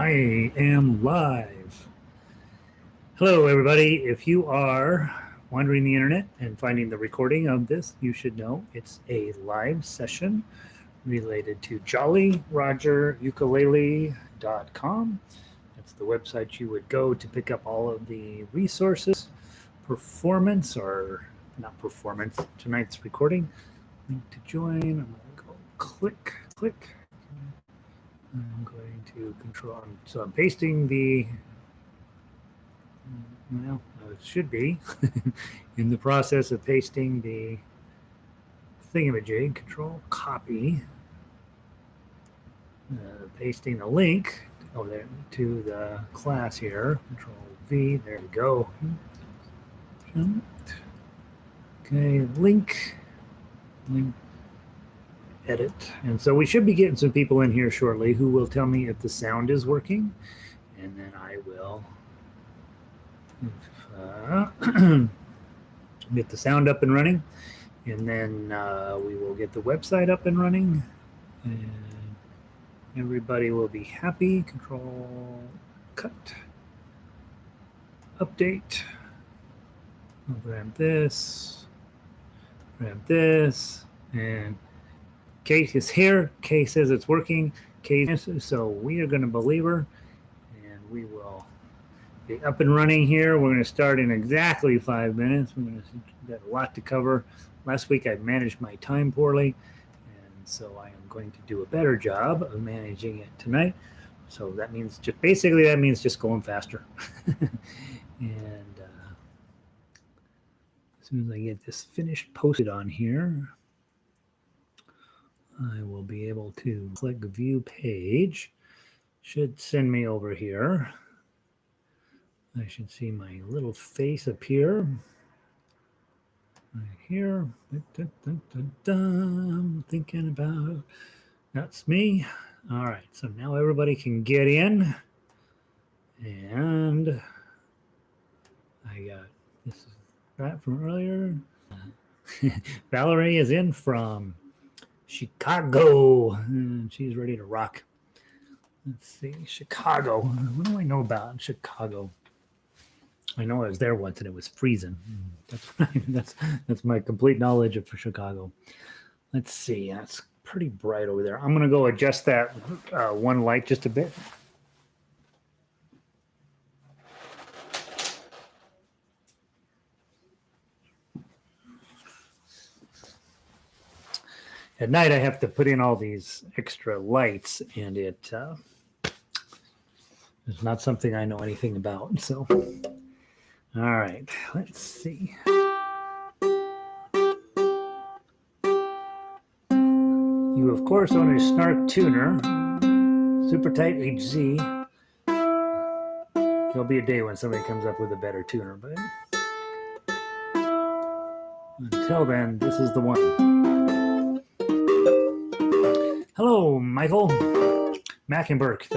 I am live. Hello, everybody. If you are wandering the internet and finding the recording of this, you should know it's a live session related to JollyRogerUkulele.com. That's the website you would go to pick up all of the resources, performance, or not performance, tonight's recording. Link to join. I'm going to go click. I'm going to control, so I'm pasting the, well, it should be in the process of pasting the thingamajig. Control copy, pasting the link over to the class here. Control V, there we go. Okay, link, edit. And so we should be getting some people in here shortly who will tell me if the sound is working, and then I will get the sound up and running, and then we will get the website up and running, and everybody will be happy. Control cut, update. I'll grab this, and Kate is here. Kate says it's working. Kate, so we are going to believe her, and we will be up and running here. We're going to start in exactly 5 minutes. We've got a lot to cover. Last week I managed my time poorly, and so I am going to do a better job of managing it tonight. So that means just going faster. And as soon as I get this finished posted on here, I will be able to click view page. Should send me over here. I should see my little face appear right here. I'm thinking about, that's me. All right, so now everybody can get in, and I got this is that from earlier. Valerie is in from Chicago, and she's ready to rock. Let's see, Chicago. What do I know about Chicago? I know I was there once and it was freezing. That's my complete knowledge of Chicago. Let's see, that's pretty bright over there. I'm going to go adjust that one light just a bit. At night, I have to put in all these extra lights, and it is not something I know anything about. So, all right, let's see. You, of course, own a Snark tuner, super tight HZ. There'll be a day when somebody comes up with a better tuner, but until then, this is the one. Hello, Michael Mackenberg.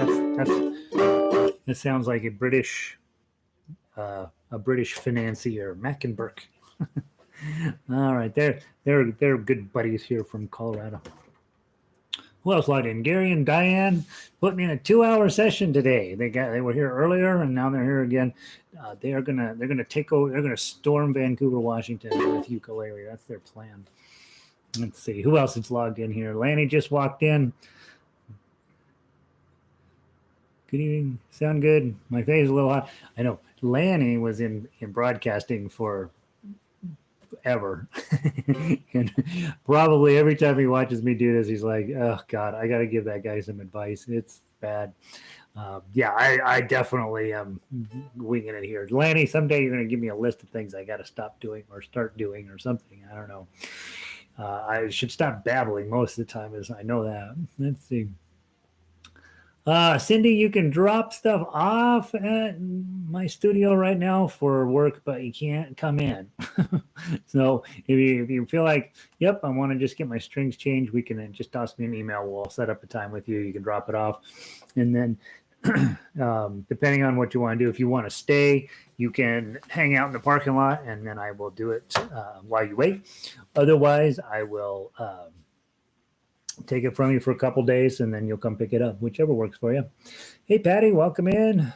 That sounds like a British financier, Mackenberg. All right, they're good buddies here from Colorado. Who else logged in? Gary and Diane put me in a 2-hour session today. They were here earlier, and now they're here again. They're gonna take over. They're gonna storm Vancouver, Washington with ukulele. That's their plan. Let's see who else is logged in here. Lanny just walked in. Good evening. Sound good? My face is a little hot. I know Lanny was in broadcasting for ever. And probably every time he watches me do this, he's like, oh God, I got to give that guy some advice. It's bad. Yeah, I definitely am winging it here. Lanny, someday you're going to give me a list of things I got to stop doing or start doing or something. I don't know. I should stop babbling most of the time, as I know that. Let's see. Cindy, you can drop stuff off at my studio right now for work, but you can't come in. So if you feel like, yep, I want to just get my strings changed, we can just toss me an email. We'll set up a time with you. You can drop it off. And then depending on what you want to do, if you want to stay, you can hang out in the parking lot, and then I will do it while you wait. Otherwise, I will take it from you for a couple days, and then you'll come pick it up, whichever works for you. Hey, Patty, welcome in.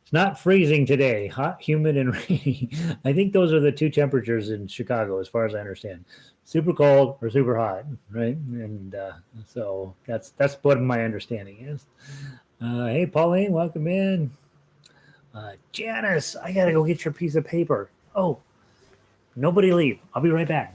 It's not freezing today. Hot, humid, and rainy. I think those are the two temperatures in Chicago, as far as I understand. Super cold or super hot, right? And so that's what my understanding is. Hey, Pauline, welcome in. Janice, I gotta go get your piece of paper. Oh, nobody leave. I'll be right back.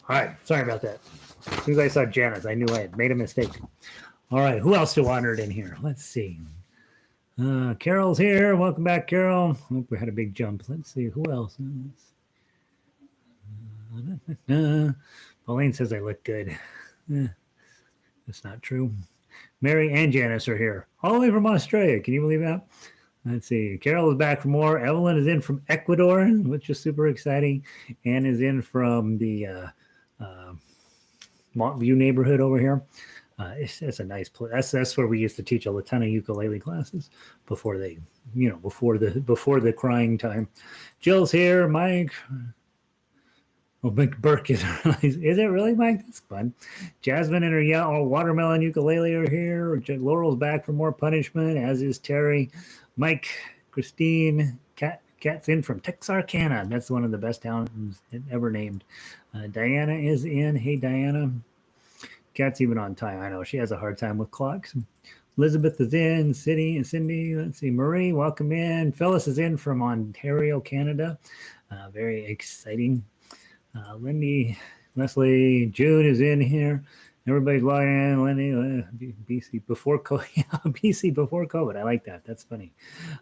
All right, sorry about that. As soon as I saw Janice, I knew I had made a mistake. All right, who else wandered in here? Let's see. Carol's here. Welcome back, Carol. Hope we had a big jump. Let's see, who else? Pauline says I look good. That's not true. Mary and Janice are here, all the way from Australia. Can you believe that? Let's see. Carol is back for more. Evelyn is in from Ecuador, which is super exciting. Anne is in from the Montview neighborhood over here. It's a nice place. That's where we used to teach a ton of ukulele classes before they, before the crying time. Jill's here. Mike. Oh, Mike Burke is it really, Mike? That's fun. Jasmine and her watermelon ukulele are here. Laurel's back for more punishment, as is Terry. Mike, Christine, Kat's in from Texarkana. That's one of the best towns ever named. Diana is in. Hey, Diana. Kat's even on time. I know she has a hard time with clocks. Elizabeth is in. Cindy. Let's see. Marie, welcome in. Phyllis is in from Ontario, Canada. Very exciting. Lindy, Leslie, Jude is in here. Everybody's logging in. Lindy, BC before COVID. BC before COVID. I like that. That's funny.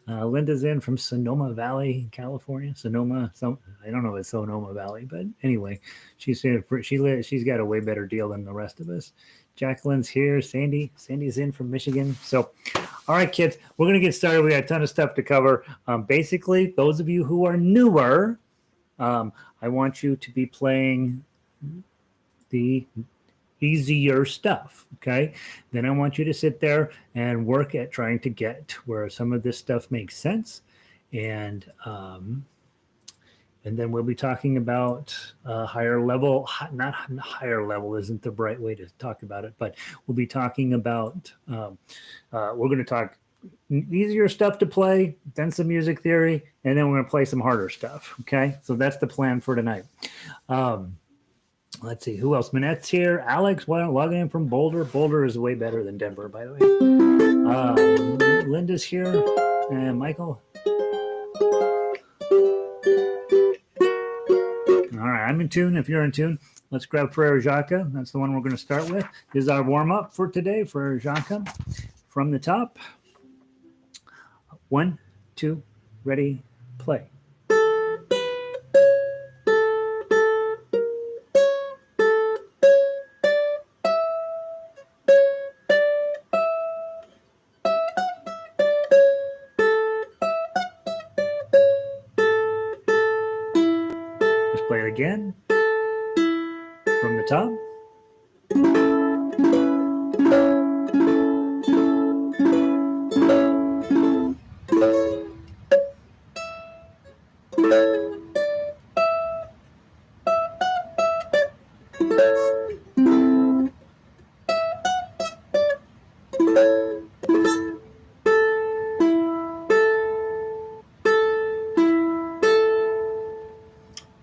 Linda's in from Sonoma Valley, California. Sonoma. I don't know if it's Sonoma Valley, but anyway, she's got a way better deal than the rest of us. Jacqueline's here. Sandy's in from Michigan. So, all right, kids, we're gonna get started. We got a ton of stuff to cover. Basically, those of you who are newer, I want you to be playing the easier stuff, okay? Then I want you to sit there and work at trying to get where some of this stuff makes sense, and then we'll be talking about higher level. Not higher level isn't the right way to talk about it, but we'll be talking about. We're going to talk easier stuff to play, then some music theory, and then we're going to play some harder stuff. Okay, so that's the plan for tonight. Let's see, who else? Manette's here. Alex, logging in from Boulder. Boulder is way better than Denver, by the way. Linda's here, and Michael. All right, I'm in tune. If you're in tune, let's grab Frere Jacques. That's the one we're going to start with. This is our warm-up for today, Frere Jacques. From the top. 1, 2, ready, play. Let's play it again. From the top.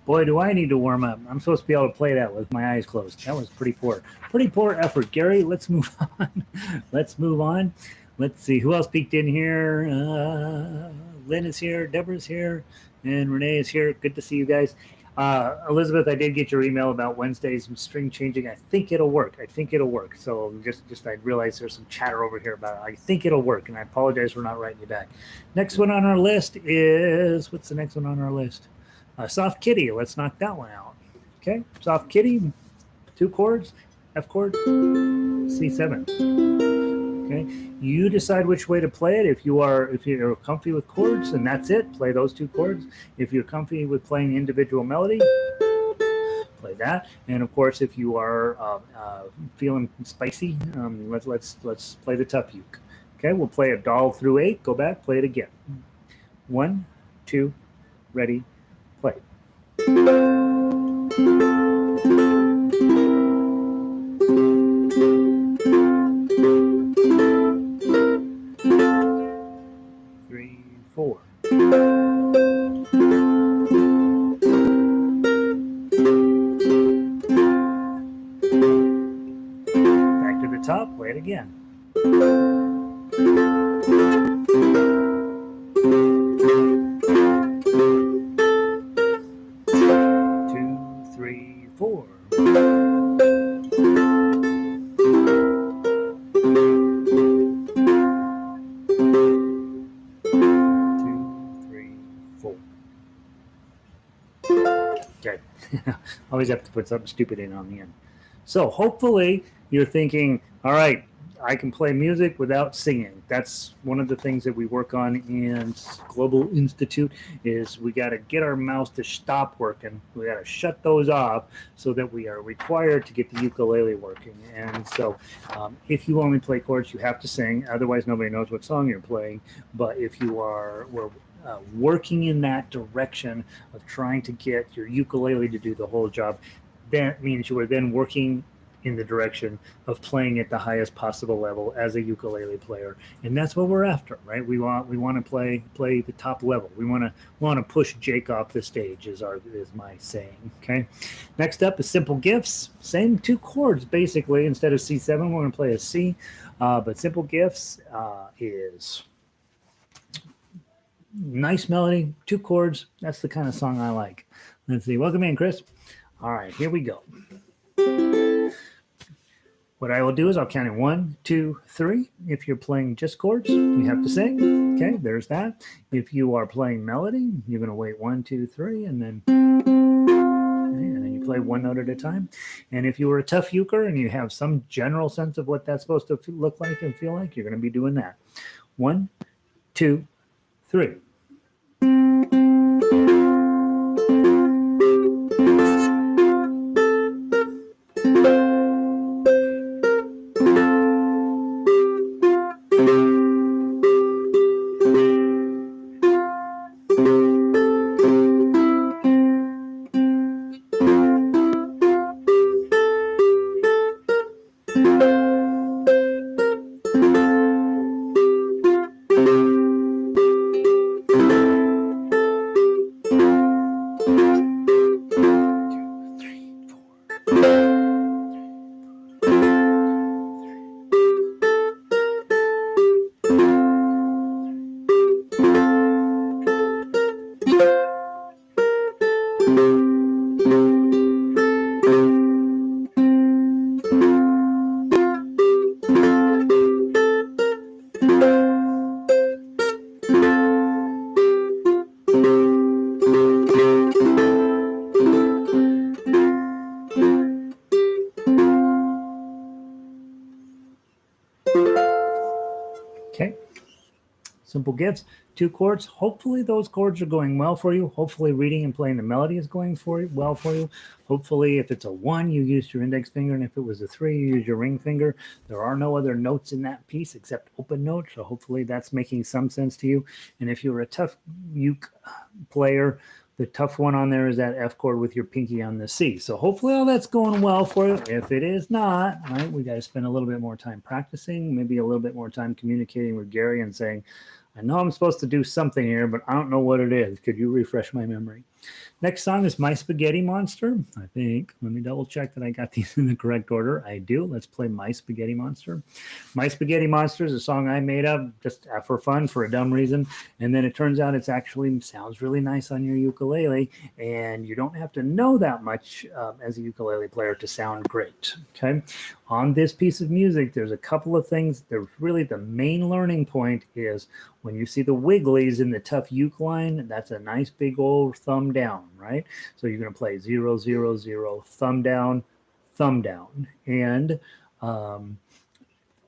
Boy, do I need to warm up. I'm supposed to be able to play that with my eyes closed. That was pretty poor. Pretty poor effort, Gary. Let's move on. Let's move on. Let's see. Who else peeked in here? Lynn is here. Deborah's here. And Renee is here. Good to see you guys. Elizabeth, I did get your email about Wednesday's string changing. I think it'll work. So just I realized there's some chatter over here about it. I think it'll work, and I apologize for not writing you back. Next one on our list is, what's the next one on our list? Soft Kitty. Let's knock that one out. Okay, Soft Kitty, 2 chords, F chord, C7. Okay, you decide which way to play it. If you're comfy with chords, and that's it, play those two chords. If you're comfy with playing individual melody, play that. And of course, if you are feeling spicy, let's play the tough uke. Okay, we'll play it doll through 8. Go back, play it again. 1, 2, ready, play. 3, 4. Back to the top, play it again. 2, 3, 4. 2, 3, 4. Okay. Always have to put something stupid in on the end. So hopefully you're thinking, all right, I can play music without singing. That's one of the things that we work on in Global Institute is we got to get our mouths to stop working. We got to shut those off so that we are required to get the ukulele working. And so if you only play chords, you have to sing. Otherwise, nobody knows what song you're playing. But if you are working in that direction of trying to get your ukulele to do the whole job, that means you are then working in the direction of playing at the highest possible level as a ukulele player, and that's what we're after, right? We want to play the top level. We want to push Jake off the stage, is my saying. Okay. Next up is Simple Gifts. Same 2 chords basically. Instead of C7, we're going to play a C, but Simple Gifts is nice melody, 2 chords. That's the kind of song I like. Let's see. Welcome in, Chris. All right, here we go. What I will do is I'll count in 1, 2, 3. If you're playing just chords, you have to sing. Okay, there's that. If you are playing melody, you're going to wait 1, 2, 3, and then you play one note at a time. And if you were a tough euchre and you have some general sense of what that's supposed to look like and feel like, you're going to be doing that. 1, 2, 3. Okay. Simple Gifts, 2 chords. Hopefully those chords are going well for you. Hopefully reading and playing the melody is going well for you. Hopefully if it's a 1, you use your index finger, and if it was a 3, you use your ring finger. There are no other notes in that piece except open notes, so hopefully that's making some sense to you. And if you're a tough uke player, the tough one on there is that F chord with your pinky on the C. So hopefully all that's going well for you. If it is not, right, we got to spend a little bit more time practicing, maybe a little bit more time communicating with Gary and saying, I know I'm supposed to do something here, but I don't know what it is. Could you refresh my memory? Next song is My Spaghetti Monster, I think. Let me double check that I got these in the correct order. I do. Let's play My Spaghetti Monster. My Spaghetti Monster is a song I made up just for fun, for a dumb reason. And then it turns out it actually sounds really nice on your ukulele. And you don't have to know that much as a ukulele player to sound great. Okay. On this piece of music, there's a couple of things. There's really the main learning point is when you see the wigglies in the tough uke line, that's a nice big old thumb down, right? So you're going to play 0, 0, 0, thumb down, thumb down. And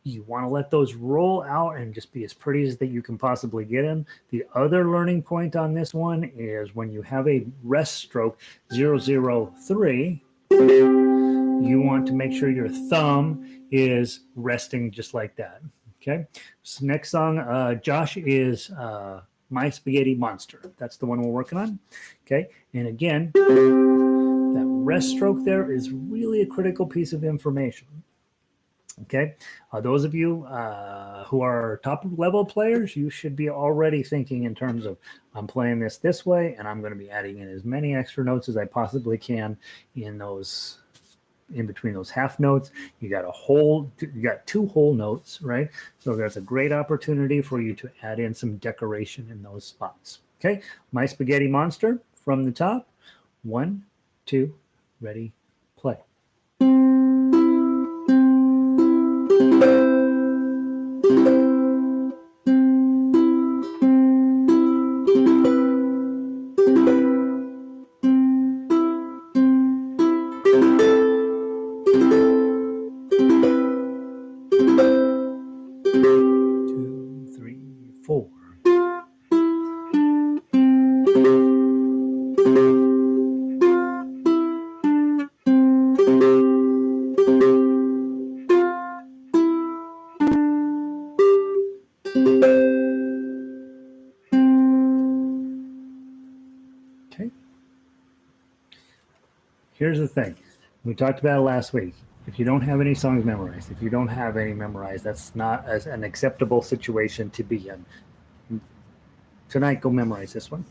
You want to let those roll out and just be as pretty as that you can possibly get them. The other learning point on this one is when you have a rest stroke 003, you want to make sure your thumb is resting just like that. Okay. So next song, Josh, is My Spaghetti Monster. That's the one we're working on. Okay. And again, that rest stroke there is really a critical piece of information. Okay, those of you who are top level players, you should be already thinking in terms of, I'm playing this way, and I'm going to be adding in as many extra notes as I possibly can in those, in between those half notes. You got two whole notes, right? So that's a great opportunity for you to add in some decoration in those spots. Okay, My Spaghetti Monster from the top. 1, 2, ready, play. Okay. Here's the thing. We talked about it last week. If you don't have any songs memorized, if you don't have any memorized, that's not as an acceptable situation to be in. Tonight, go memorize this one.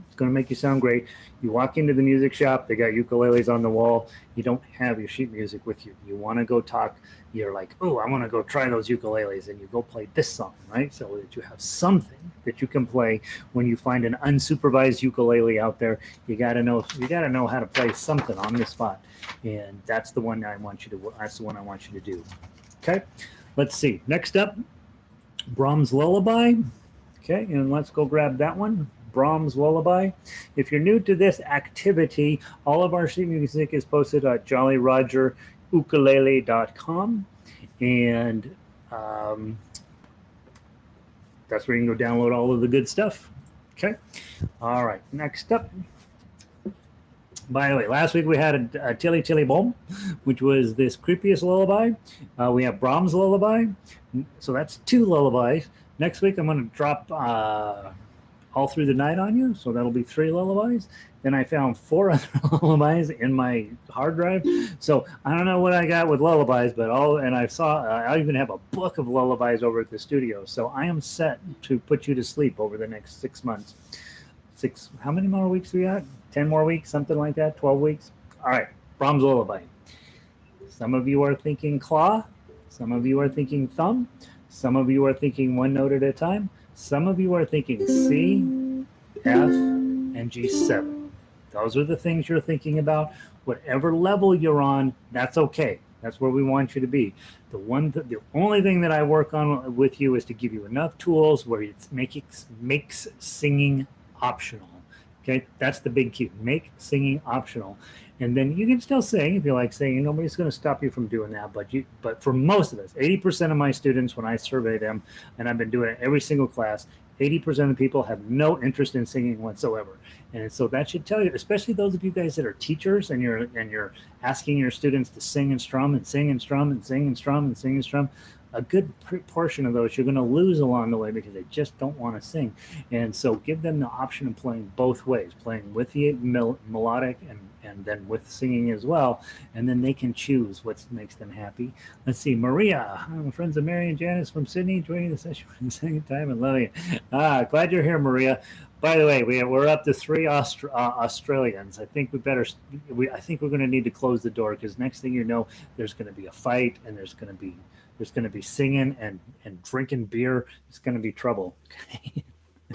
It's going to make you sound great. You walk into the music shop, they got ukuleles on the wall. You don't have your sheet music with you. You want to go talk. You're like, oh, I want to go try those ukuleles, and you go play this song, right? So that you have something that you can play when you find an unsupervised ukulele out there. You got to know how to play something on the spot, and that's the one I want you to. That's the one I want you to do. Okay, let's see. Next up, Brahms Lullaby. Okay, and let's go grab that one. Brahms Lullaby. If you're new to this activity, all of our sheet music is posted at jollyrogerukulele.com, and that's where you can go download all of the good stuff. Okay. All right. Next up. By the way, last week we had a Tilly Tilly Boom, which was this creepiest lullaby. We have Brahms Lullaby, so that's 2 lullabies. Next week I'm going to drop All Through the Night on you, so that'll be 3 lullabies. Then I found 4 other lullabies in my hard drive. So I don't know what I got with lullabies, but I even have a book of lullabies over at the studio. So I am set to put you to sleep over the next 6 months. How many more weeks we got? 10 more weeks, something like that, 12 weeks. All right, Brahms Lullaby. Some of you are thinking claw. Some of you are thinking thumb. Some of you are thinking one note at a time. Some of you are thinking C, F, and G7. Those are the things you're thinking about. Whatever level you're on, that's okay. That's where we want you to be. The only thing that I work on with you is to give you enough tools where it makes singing optional. Okay, that's the big key. Make singing optional. And then you can still sing if you like singing. Nobody's going to stop you from doing that. But for most of us, 80% of my students, when I survey them, and I've been doing it every single class, 80% of people have no interest in singing whatsoever. And so that should tell you, especially those of you guys that are teachers and you're asking your students to sing and strum and sing and strum and sing and strum and sing and strum. A good portion of those you're going to lose along the way because they just don't want to sing. And so give them the option of playing both ways, playing with the melodic and then with singing as well. And then they can choose what makes them happy. Let's see, Maria, I'm friends of Mary and Janice from Sydney, joining the session for the second time and loving it. Glad you're here, Maria. By the way, we're up to 3 Australians. I think I think we're going to need to close the door because next thing you know, there's going to be a fight and there's going to be singing and drinking beer. It's going to be trouble.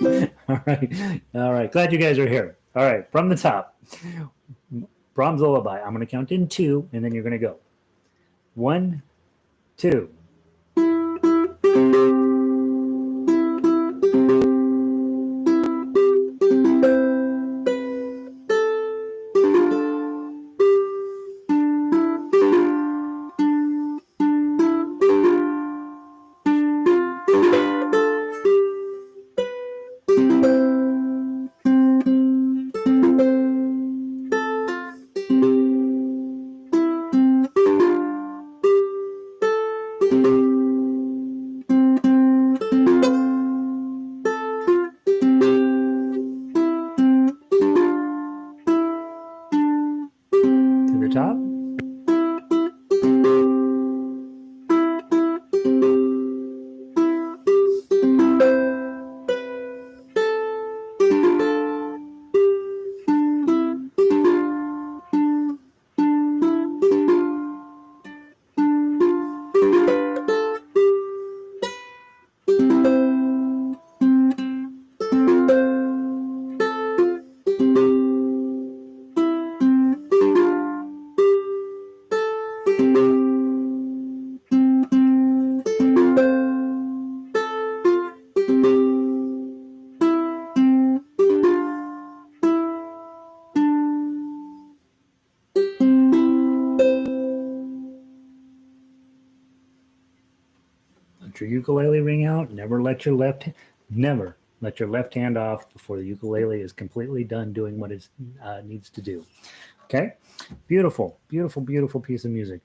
All right. Glad you guys are here. All right, from the top, Brahms Lullaby. I'm going to count in 2, and then you're going to go 1, 2. top. Let your ukulele ring out. Never let your left hand off before the ukulele is completely done doing what it needs to do. Okay, beautiful, beautiful, beautiful piece of music.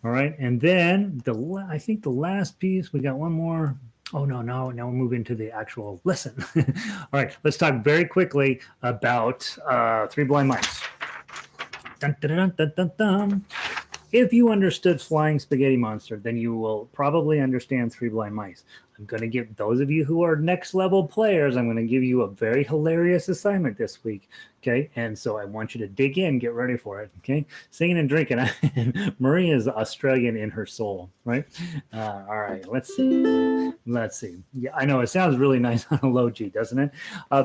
All right, and then I think the last piece, we got one more. Oh no, now we'll move into the actual lesson. All right, let's talk very quickly about Three Blind Mice. Dun, dun, dun, dun, dun, dun. If you understood Flying Spaghetti Monster, then you will probably understand Three Blind Mice. I'm going to give those of you who are next level players, I'm going to give you a very hilarious assignment this week. Okay. And so I want you to dig in, get ready for it. Okay. Singing and drinking. Marie is Australian in her soul, right? All right. Let's see. Yeah, I know it sounds really nice on a low G, doesn't it?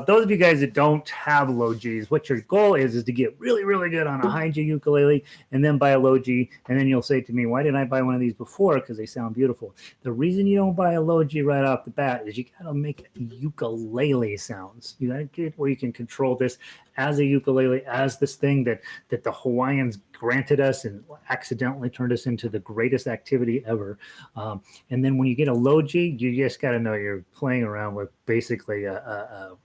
Those of you guys that don't have low Gs, what your goal is to get really, really good on a high G ukulele and then buy a low G. And then you'll say to me, why didn't I buy one of these before? Because they sound beautiful. The reason you don't buy a low G right off the bat is you got to make ukulele sounds. You got to get where you can control this as a ukulele, as this thing that the Hawaiians granted us and accidentally turned us into the greatest activity ever. And then when you get a low G, you just got to know you're playing around with basically a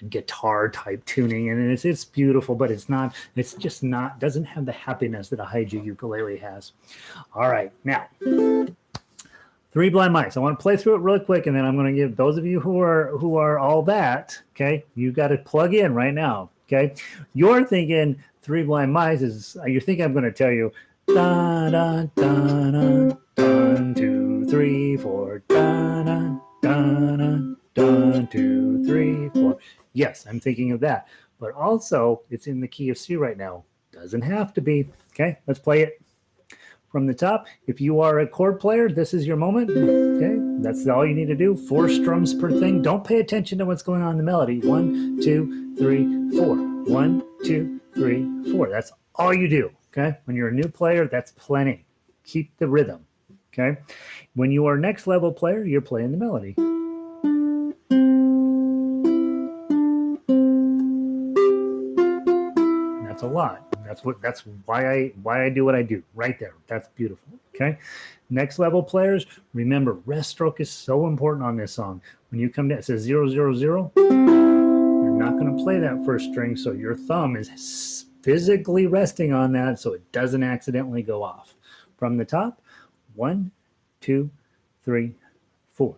guitar type tuning, and it's beautiful, but it's just not doesn't have the happiness that a high G ukulele has. All right, now Three Blind Mice. I want to play through it really quick, and then I'm going to give those of you who are all that, okay, you got to plug in right now. Okay, you're thinking Three Blind Mice is you're thinking I'm going to tell you da da da da 1 2 3 4 da da da da 1 2 3 4. Yes, I'm thinking of that, but also it's in the key of C right now. Doesn't have to be. Okay, let's play it from the top. If you are a chord player, this is your moment. Okay, that's all you need to do. 4 strums per thing. Don't pay attention to what's going on in the melody. 1 2 3 4. 1 2 3 4. That's all you do. Okay, when you're a new player, that's plenty. Keep the rhythm. Okay, when you are next level player, you're playing the melody. That's a lot. That's why I do what I do right there. That's beautiful. Okay. Next level players, remember rest stroke is so important on this song. When you come down, it says 0 0 0. You're not going to play that first string, so your thumb is physically resting on that so it doesn't accidentally go off. From the top, 1 2 3 4.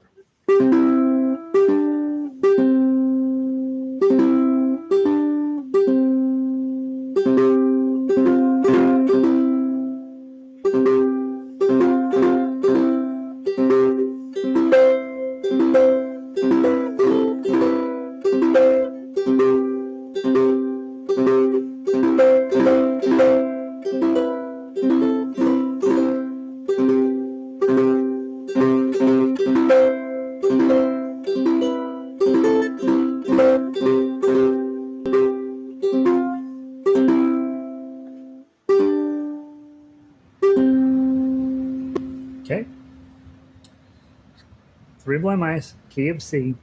Okay. Three Blind Mice, key of C.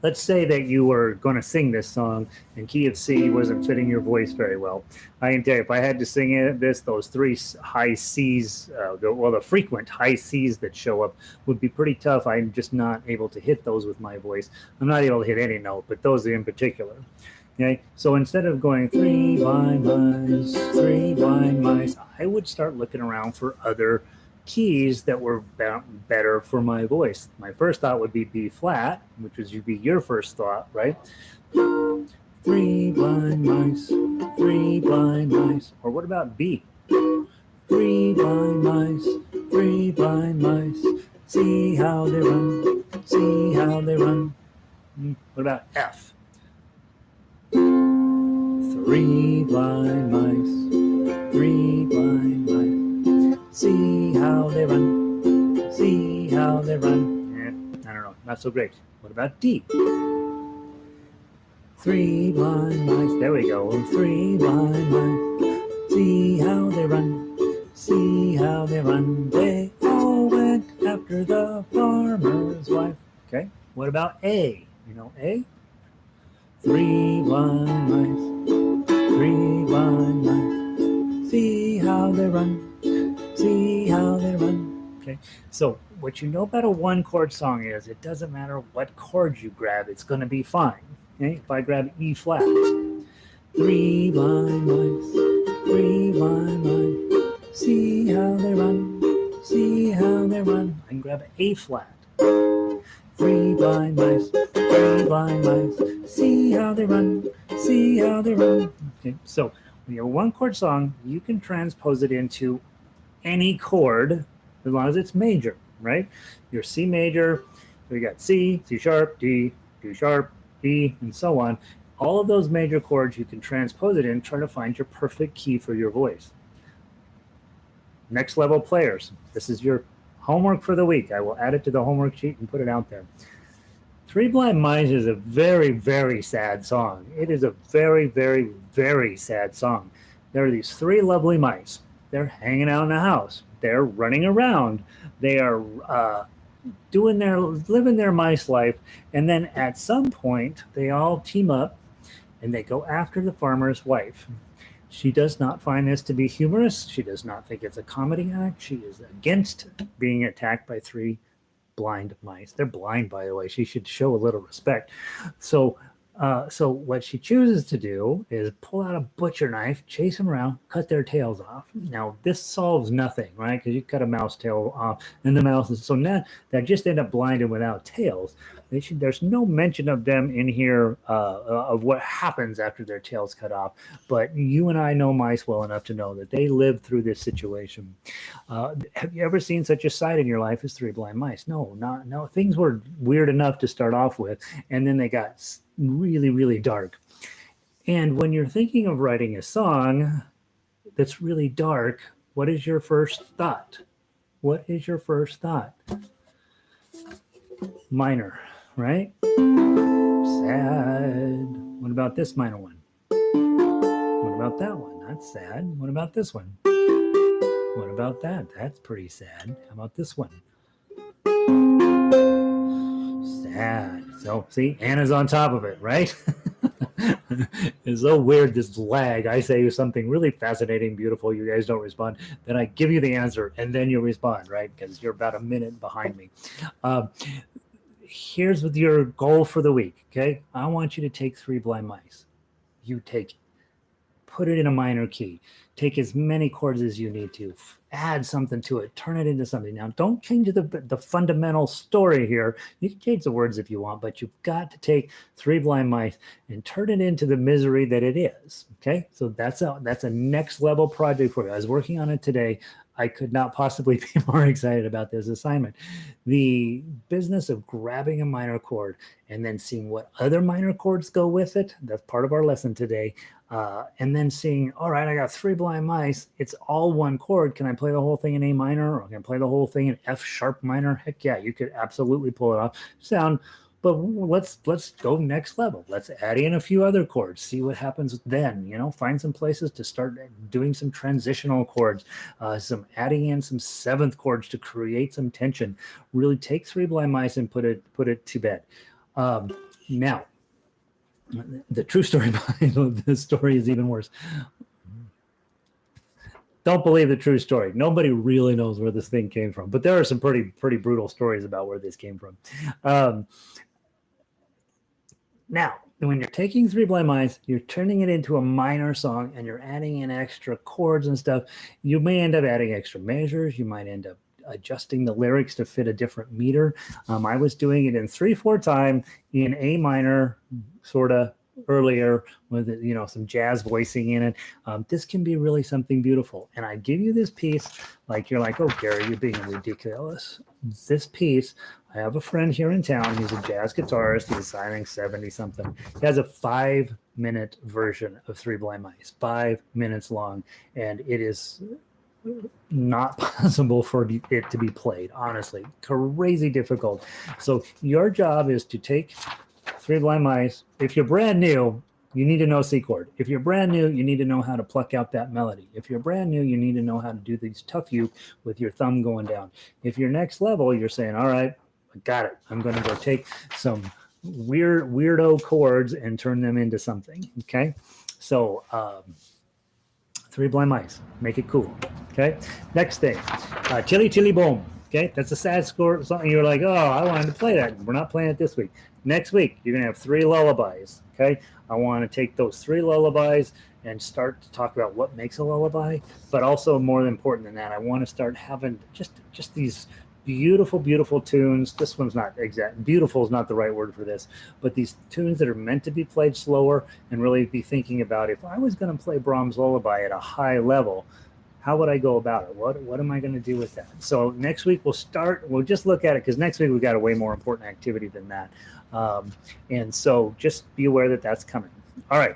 Let's say that you were going to sing this song and key of C wasn't fitting your voice very well. I can tell you, if I had to sing those 3 high C's, the frequent high C's that show up would be pretty tough. I'm just not able to hit those with my voice. I'm not able to hit any note, but those in particular. Okay, so instead of going 3 blind mice, I would start looking around for other keys that were better for my voice. My first thought would be B flat, which would be your first thought, right? 3 blind blind mice, three blind mice. Or what about B? Three blind mice, three blind mice. See how they run, see how they run. What about F? Three blind mice, three blind mice. See how they run, see how they run. I don't know, not so great. What about D? Three blind mice, there we go. Three blind mice, see how they run, see how they run. They all went after the farmer's wife. Okay, what about A? You know A? Three blind mice, three blind mice. See how they run, see how they run. Okay, so what you know about a one chord song is it doesn't matter what chord you grab, it's going to be fine. Okay, if I grab E flat, three blind mice, three blind mice. See how they run, see how they run. I can grab A flat. Three blind mice, three blind mice. See how they run, see how they run. Okay, so when you have a one chord song, you can transpose it into any chord as long as it's major, right? Your C major, so you got C, C sharp, D sharp, E, and so on. All of those major chords you can transpose it in, try to find your perfect key for your voice. Next level players, this is your homework for the week. I will add it to the homework sheet and put it out there. Three Blind Mice is a very, very sad song. It is a very, very, very sad song. There are these three lovely mice. They're hanging out in the house. They're running around. They are living their mice life. And then at some point, they all team up and they go after the farmer's wife. She does not find this to be humorous. She does not think it's a comedy act. She is against being attacked by three blind mice. They're blind, by the way. She should show a little respect. So what she chooses to do is pull out a butcher knife, chase them around, cut their tails off. Now, this solves nothing, right? Because you cut a mouse tail off, and the mouse is so now they just end up blind and without tails. There's no mention of them in here of what happens after their tails cut off. But you and I know mice well enough to know that they lived through this situation. Have you ever seen such a sight in your life as three blind mice? No. Things were weird enough to start off with, and then they got really, really dark. And when you're thinking of writing a song that's really dark, what is your first thought? What is your first thought? Minor, right? Sad. What about this minor one? What about that one? That's sad. What about this one? What about that? That's pretty sad. How about this one? Sad. So see, Anna's on top of it, right? It's so weird, this lag. I say something really fascinating, beautiful, you guys don't respond, then I give you the answer and then you respond, right? Because you're about a minute behind me. Here's with your goal for the week, okay? I want you to take Three Blind Mice. You take it, put it in a minor key, take as many chords as you need to, add something to it, turn it into something. Now, don't change the fundamental story here. You can change the words if you want, but you've got to take Three Blind Mice and turn it into the misery that it is, okay? So that's a next level project for you. I was working on it today. I could not possibly be more excited about this assignment. The business of grabbing a minor chord and then seeing what other minor chords go with it, that's part of our lesson today. And then seeing, all right, I got Three Blind Mice. It's all one chord. Can I play the whole thing in A minor, or can I play the whole thing in F sharp minor? Heck yeah, you could absolutely pull it off. But let's go next level. Let's add in a few other chords, see what happens then. You know, find some places to start doing some transitional chords, some adding in some seventh chords to create some tension. Really take Three Blind Mice and put it to bed. Now, the true story behind the story is even worse. Don't believe the true story. Nobody really knows where this thing came from, but there are some pretty brutal stories about where this came from. Now, when you're taking Three Blind Mice, you're turning it into a minor song and you're adding in extra chords and stuff. You may end up adding extra measures. You might end up adjusting the lyrics to fit a different meter. I was doing it in 3/4 time in A minor, sorta, earlier with, you know, some jazz voicing in it. This can be really something beautiful. And I give you this piece like you're like, oh, Gary, you're being ridiculous. This piece, I have a friend here in town. He's a jazz guitarist. He's, I think, 70 something. He has a 5-minute version of Three Blind Mice, 5 minutes long. And it is not possible for it to be played, honestly. Crazy difficult. So your job is to take Three Blind Mice. If you're brand new, you need to know C chord. If you're brand new, you need to know how to pluck out that melody. If you're brand new, you need to know how to do these tough uke with your thumb going down. If you're next level, you're saying, all right, I got it. I'm going to go take some weirdo chords and turn them into something. Okay. So, Three Blind Mice, make it cool. Okay. Next thing, Chili Chili Boom. Okay. That's a sad score. Something you're like, oh, I wanted to play that. We're not playing it this week. Next week, you're going to have 3 lullabies. Okay. I want to take those 3 lullabies and start to talk about what makes a lullaby. But also, more important than that, I want to start having just these beautiful, beautiful tunes. This one's not exact. Beautiful is not the right word for this, but these tunes that are meant to be played slower and really be thinking about, if I was going to play Brahms Lullaby at a high level, how would I go about it? What am I going to do with that? So next week we'll just look at it, because next week we've got a way more important activity than that. And so just be aware that that's coming. All right.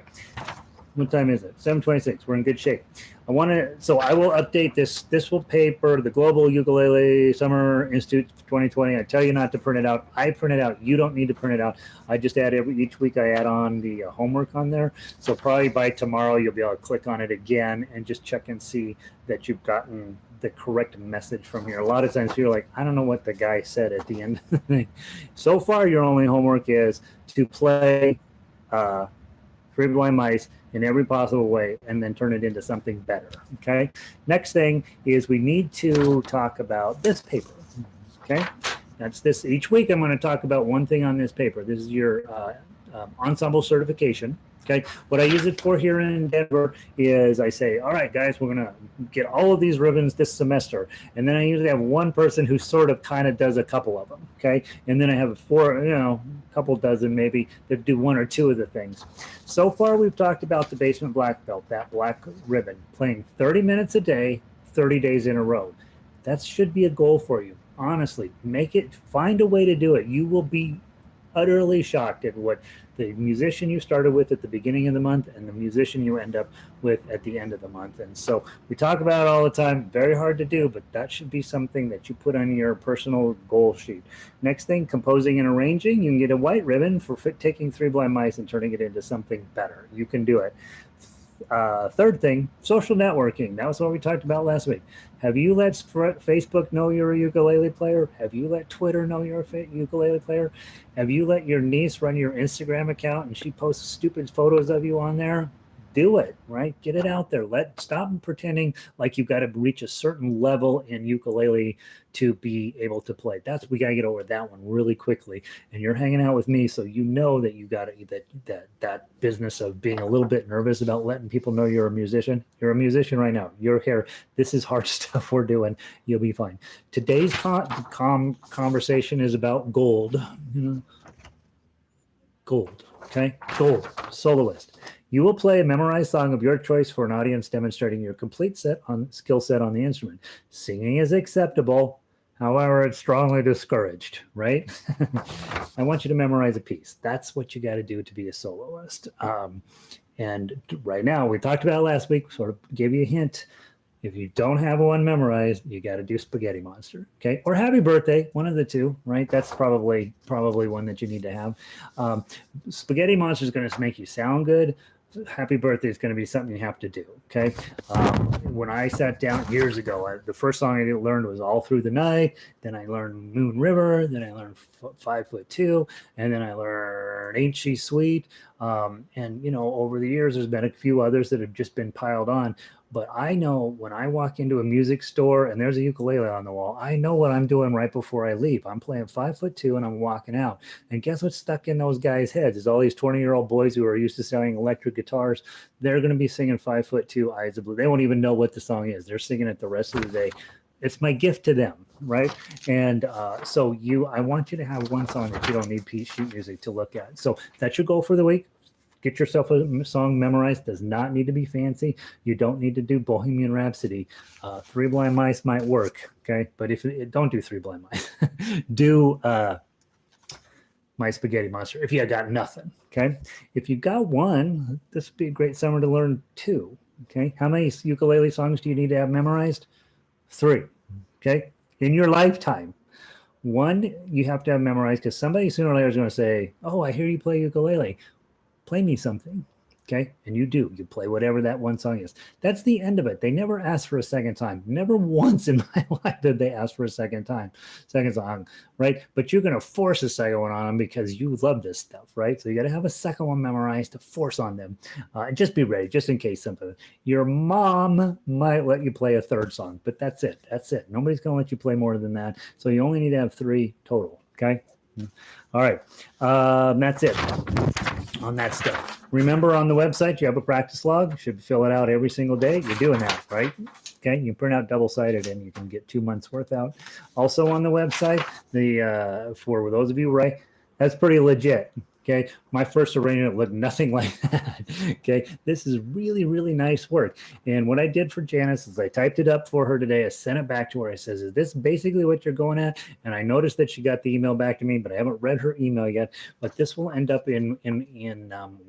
What time is it? 7:26. We're in good shape. I will update this paper, the Global Ukulele Summer Institute 2020. I tell you not to print it out. I print it out. You don't need to print it out. I just add each week I add on the homework on there. So probably by tomorrow you'll be able to click on it again and just check and see that you've gotten the correct message from here. A lot of times you're like, I don't know what the guy said at the end of the thing. So far, your only homework is to play Three Blind Mice in every possible way and then turn it into something better. Okay. Next thing is we need to talk about this paper. Okay. That's this. Each week I'm going to talk about one thing on this paper. This is your ensemble certification. Okay. What I use it for here in Denver is I say, all right, guys, we're going to get all of these ribbons this semester. And then I usually have one person who sort of kind of does a couple of them. Okay. And then I have a couple dozen maybe that do 1 or 2 of the things. So far, we've talked about the basement black belt, that black ribbon, playing 30 minutes a day, 30 days in a row. That should be a goal for you. Honestly, find a way to do it. You will be utterly shocked at what the musician you started with at the beginning of the month and the musician you end up with at the end of the month. And so we talk about it all the time. Very hard to do, but that should be something that you put on your personal goal sheet. Next thing, composing and arranging. You can get a white ribbon for taking Three Blind Mice and turning it into something better. You can do it. Third thing, social networking. That was what we talked about last week. Have you let Facebook know you're a ukulele player? Have you let Twitter know you're a ukulele player? Have you let your niece run your Instagram account and she posts stupid photos of you on there? Do it, right? Get it out there. Stop pretending like you've got to reach a certain level in ukulele to be able to play. We got to get over that one really quickly. And you're hanging out with me, so you know that you got that business of being a little bit nervous about letting people know you're a musician. You're a musician right now. You're here. This is hard stuff we're doing. You'll be fine. Today's conversation is about gold. Gold. Okay, gold. Soloist. You will play a memorized song of your choice for an audience demonstrating your complete skill set on the instrument. Singing is acceptable. However, it's strongly discouraged, right? I want you to memorize a piece. That's what you got to do to be a soloist. And right now, we talked about it last week, sort of gave you a hint. If you don't have one memorized, you got to do Spaghetti Monster, okay? Or Happy Birthday, one of the two, right? That's probably one that you need to have. Spaghetti Monster is going to make you sound good. Happy Birthday is going to be something you have to do, okay? When I sat down years ago, the first song I learned was All Through the Night. Then I learned Moon River. Then I learned 5'2", and then I learned Ain't She Sweet. And over the years, there's been a few others that have just been piled on. But I know when I walk into a music store and there's a ukulele on the wall, I know what I'm doing right before I leave. I'm playing 5'2" and I'm walking out. And guess what's stuck in those guys' heads is all these 20-year-old boys who are used to selling electric guitars. They're going to be singing 5'2", Eyes of Blue. They won't even know what the song is. They're singing it the rest of the day. It's my gift to them, right? And I want you to have one song that you don't need sheet music to look at. So that's your goal for the week. get yourself a song memorized. Does not need to be fancy. You don't need to do Bohemian Rhapsody. Three Blind Mice might work, okay? But if don't do Three Blind Mice, do My Spaghetti Monster. If you got nothing, okay? If you got one, this would be a great summer to learn two, okay? How many ukulele songs do you need to have memorized? 3, okay? In your lifetime. One, you have to have memorized because somebody sooner or later is going to say, oh, I hear you play ukulele. Play me something. Okay. And you do. You play whatever that one song is. That's the end of it. They never ask for a second time. Never once in my life did they ask for a second song, right? But you're going to force a second one on them because you love this stuff, right? So you got to have a second one memorized to force on them. And just be ready, just in case something. Your mom might let you play a third song, but that's it. That's it. Nobody's going to let you play more than that. So you only need to have 3 total. Okay. All right. That's it on that stuff. Remember, on the website, you have a practice log. You should fill it out every single day. You're doing that, right? Okay. You print out double-sided and you can get 2 months worth out. Also on the website, for those of you, right, that's pretty legit. Okay. My first arrangement looked nothing like that. Okay. This is really, really nice work. And what I did for Janice is I typed it up for her today. I sent it back to her. I says, is this basically what you're going at? And I noticed that she got the email back to me, but I haven't read her email yet. But this will end up in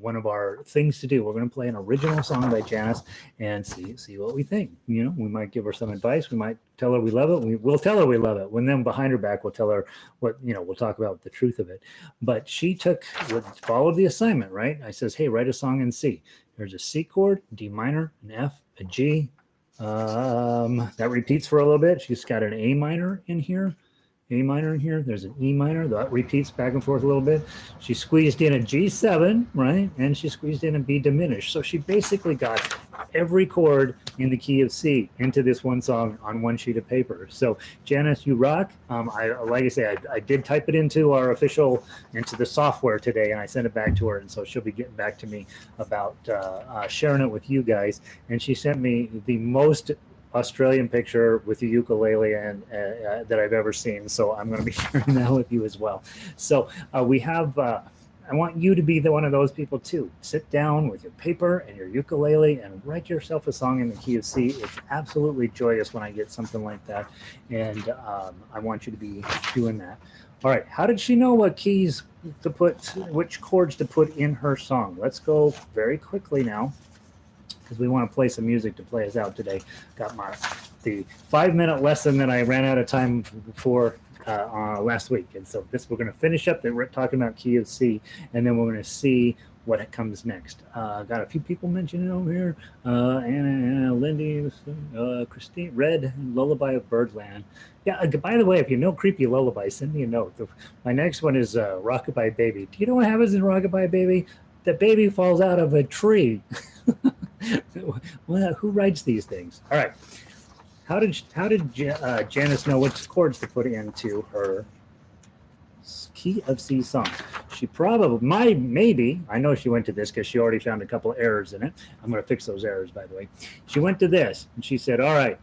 one of our things to do. We're going to play an original song by Janice and see what we think. You know, we might give her some advice. We might tell her we love it. We'll tell her we love it. When then behind her back, we'll tell her what, we'll talk about the truth of it. But she followed the assignment, right? I says, hey, write a song in C. There's a C chord, D minor, an F, a G. That repeats for a little bit. She's got an A minor in here. A minor in here. There's an E minor that repeats back and forth a little bit. She squeezed in a G7, right? And she squeezed in a B diminished. So she basically got every chord in the key of C into this one song on one sheet of paper. So Janice, you rock. Like I say, I did type it into the software today, and I sent it back to her. And so she'll be getting back to me about sharing it with you guys. And she sent me the most Australian picture with the ukulele and that I've ever seen. So I'm going to be sharing that with you as well. So we have, I want you to be one of those people too. Sit down with your paper and your ukulele and write yourself a song in the key of C. It's absolutely joyous when I get something like that. And I want you to be doing that. All right. How did she know what keys to put, which chords to put in her song? Let's go very quickly now, because we want to play some music to play us out today. Got the 5-minute lesson that I ran out of time for last week. And so we're going to finish up. We're talking about key of C, and then we're going to see what comes next. Got a few people mentioning over here. Anna, Lindy, Christine, Red, Lullaby of Birdland. Yeah, by the way, if you know Creepy Lullaby, send me a note. My next one is Rockabye Baby. Do you know what happens in Rockabye Baby? The baby falls out of a tree. Well, who writes these things? All right. How did Janice know which chords to put into her key of C song? She probably maybe, I know she went to this because she already found a couple of errors in it. I'm going to fix those errors, by the way. She went to this and she said, all right,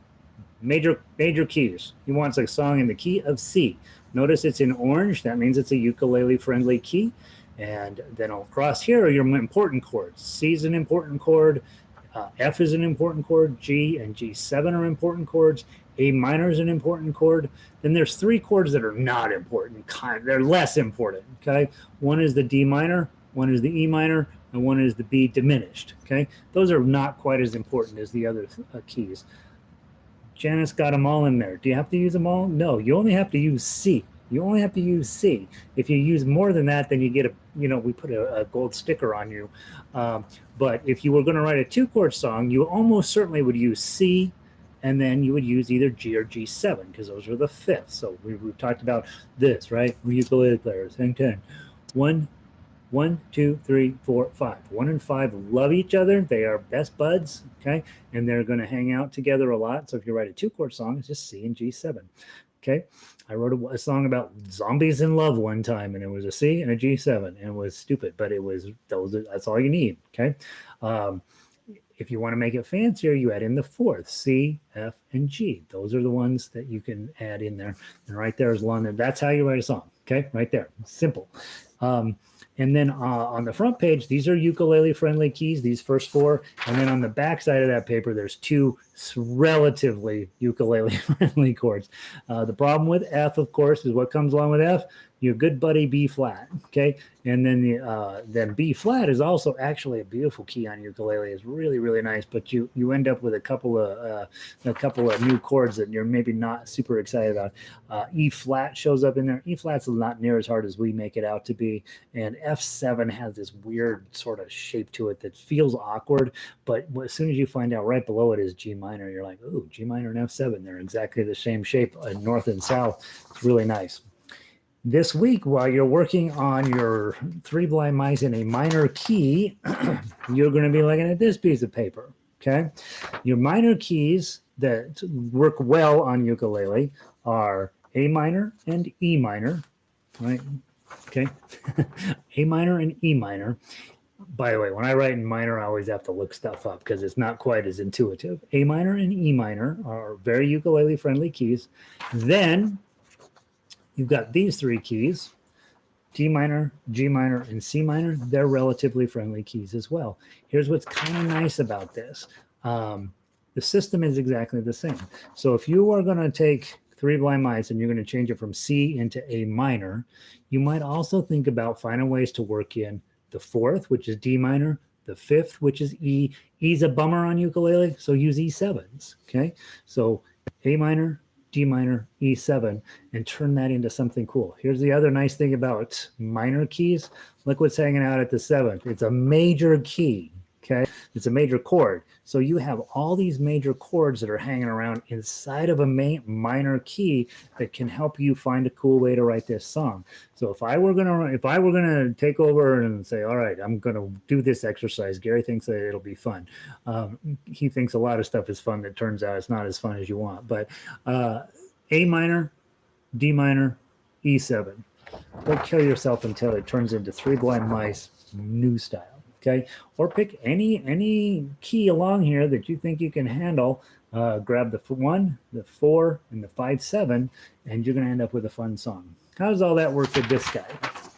major keys. He wants a song in the key of C. Notice it's in orange. That means it's a ukulele friendly key. And then across here are your important chords. C is an important chord. F is an important chord. G and G7 are important chords. A minor is an important chord. Then there's 3 chords that are not important. They're less important. Okay. One is the D minor, one is the E minor, and one is the B diminished. Okay. Those are not quite as important as the other keys. Janice got them all in there. Do you have to use them all? No. You only have to use C. You only have to use C. If you use more than that, then you get we put a gold sticker on you. But if you were going to write a 2-chord song, you almost certainly would use C, and then you would use either G or G7 because those are the 5th. So we've talked about this, right? Ukulele players, hang 10. 1, 2, 3, 4, 5. 1 and 5 love each other. They are best buds, okay? And they're going to hang out together a lot. So if you write a 2-chord song, it's just C and G7. Okay, I wrote a song about zombies in love one time, and it was a C and a G7, and it was stupid, but that's all you need. Okay, if you want to make it fancier, you add in the 4th, C, F, and G. Those are the ones that you can add in there, and right there is one. That's how you write a song. Okay, right there, simple. And then on the front page, these are ukulele-friendly keys, these first four. And then on the back side of that paper, there's two relatively ukulele-friendly chords. The problem with F, of course, is what comes along with F? Your good buddy B flat, okay? And then B flat is also actually a beautiful key on ukulele. It's really, really nice, but you end up with a couple of new chords that you're maybe not super excited about. E flat shows up in there. E flat's not near as hard as we make it out to be, and F7 has this weird sort of shape to it that feels awkward, but as soon as you find out right below it is G minor, you're like, ooh, G minor and F7, they're exactly the same shape, north and south. It's really nice. This week, while you're working on your Three Blind Mice in a minor key, you're going to be looking at this piece of paper, okay? Your minor keys that work well on ukulele are A minor and E minor, right? Okay, A minor and E minor. By the way, when I write in minor, I always have to look stuff up because it's not quite as intuitive. A minor and E minor are very ukulele-friendly keys. Then you've got these three keys, D minor, G minor, and C minor. They're relatively friendly keys as well. Here's what's kind of nice about this. The system is exactly the same. So if you are going to take Three Blind Mice and you're going to change it from C into A minor, you might also think about finding ways to work in the fourth, which is D minor, the fifth, which is E. E's a bummer on ukulele, so use E7s, okay? So A minor, D minor, E7, and turn that into something cool. Here's the other nice thing about minor keys. Look what's hanging out at the seventh. It's a major key, okay? It's a major chord. So you have all these major chords that are hanging around inside of a minor key that can help you find a cool way to write this song. So if I were gonna take over and say, all right, I'm gonna do this exercise, Gary thinks that it'll be fun. He thinks a lot of stuff is fun that turns out it's not as fun as you want. But A minor, D minor, E7. Don't kill yourself until it turns into Three Blind Mice new style. Okay, or pick any key along here that you think you can handle. Grab the 1, the 4, and the 5/7, and you're going to end up with a fun song. How does all that work with this guy?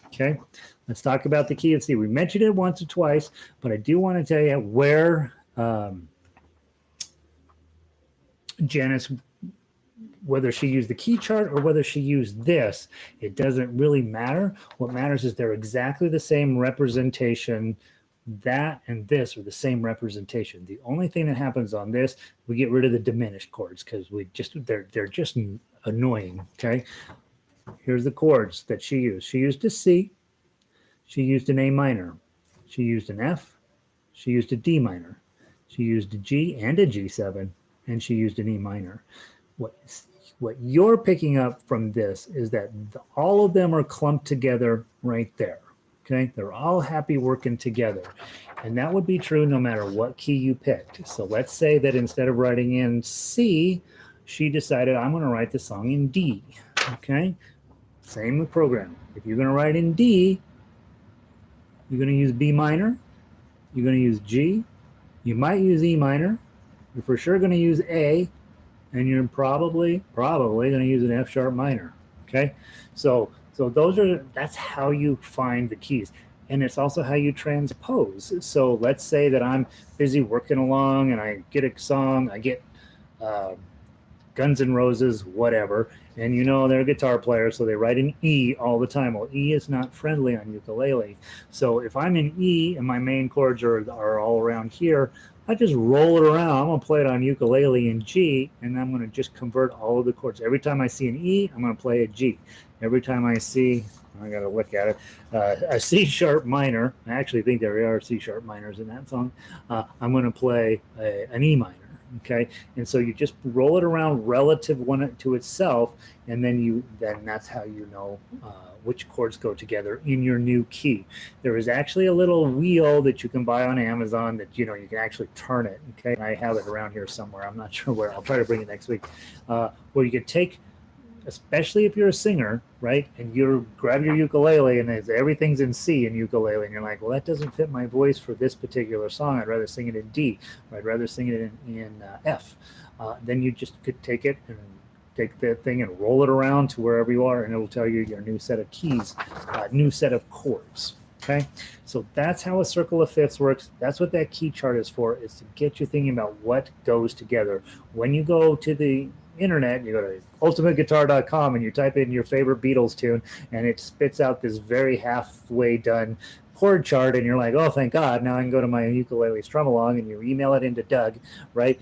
Okay, let's talk about the key of C. We mentioned it once or twice, but I do want to tell you where Janice, whether she used the key chart or whether she used this, it doesn't really matter. What matters is they're exactly the same representation. That and this are the same representation. The only thing that happens on this, we get rid of the diminished chords because they're just annoying. Okay, here's the chords that she used. She used a C, she used an A minor, she used an F, she used a D minor, she used a G and a G7, and she used an E minor. What you're picking up from this is that all of them are clumped together right there. Okay, they're all happy working together. And that would be true no matter what key you picked. So let's say that instead of writing in C, she decided, I'm going to write the song in D. Okay, same with programming. If you're going to write in D, you're going to use B minor, you're going to use G, you might use E minor, you're for sure going to use A, and you're probably going to use an F sharp minor. Okay, so that's how you find the keys. And it's also how you transpose. So let's say that I'm busy working along and I get a song, I get Guns N' Roses, whatever, and they're a guitar player, so they write in E all the time. Well, E is not friendly on ukulele. So if I'm in E and my main chords are all around here, I just roll it around. I'm going to play it on ukulele in G, and I'm going to just convert all of the chords. Every time I see an E, I'm going to play a G. Every time I see, I got to look at it, a C sharp minor, I actually think there are C sharp minors in that song, I'm going to play an E minor. Okay, and so you just roll it around relative one to itself, and then that's how you know which chords go together in your new key. There is actually a little wheel that you can buy on Amazon that you can actually turn it. Okay, I have it around here somewhere. I'm not sure where. I'll try to bring it next week. Where you can take, especially if you're a singer, right, and you grab your ukulele and everything's in C in ukulele, and you're like, well, that doesn't fit my voice for this particular song. I'd rather sing it in D, or I'd rather sing it in F. Then you just could take it and take that thing and roll it around to wherever you are, and it'll tell you your new set of keys, new set of chords. Okay, so that's how a circle of fifths works. That's what that key chart is for, is to get you thinking about what goes together. When you go to the internet, you go to ultimateguitar.com and you type in your favorite Beatles tune, and it spits out this very halfway done chord chart, and you're like, oh, thank God, now I can go to my ukulele strum along, and you email it into Doug, right?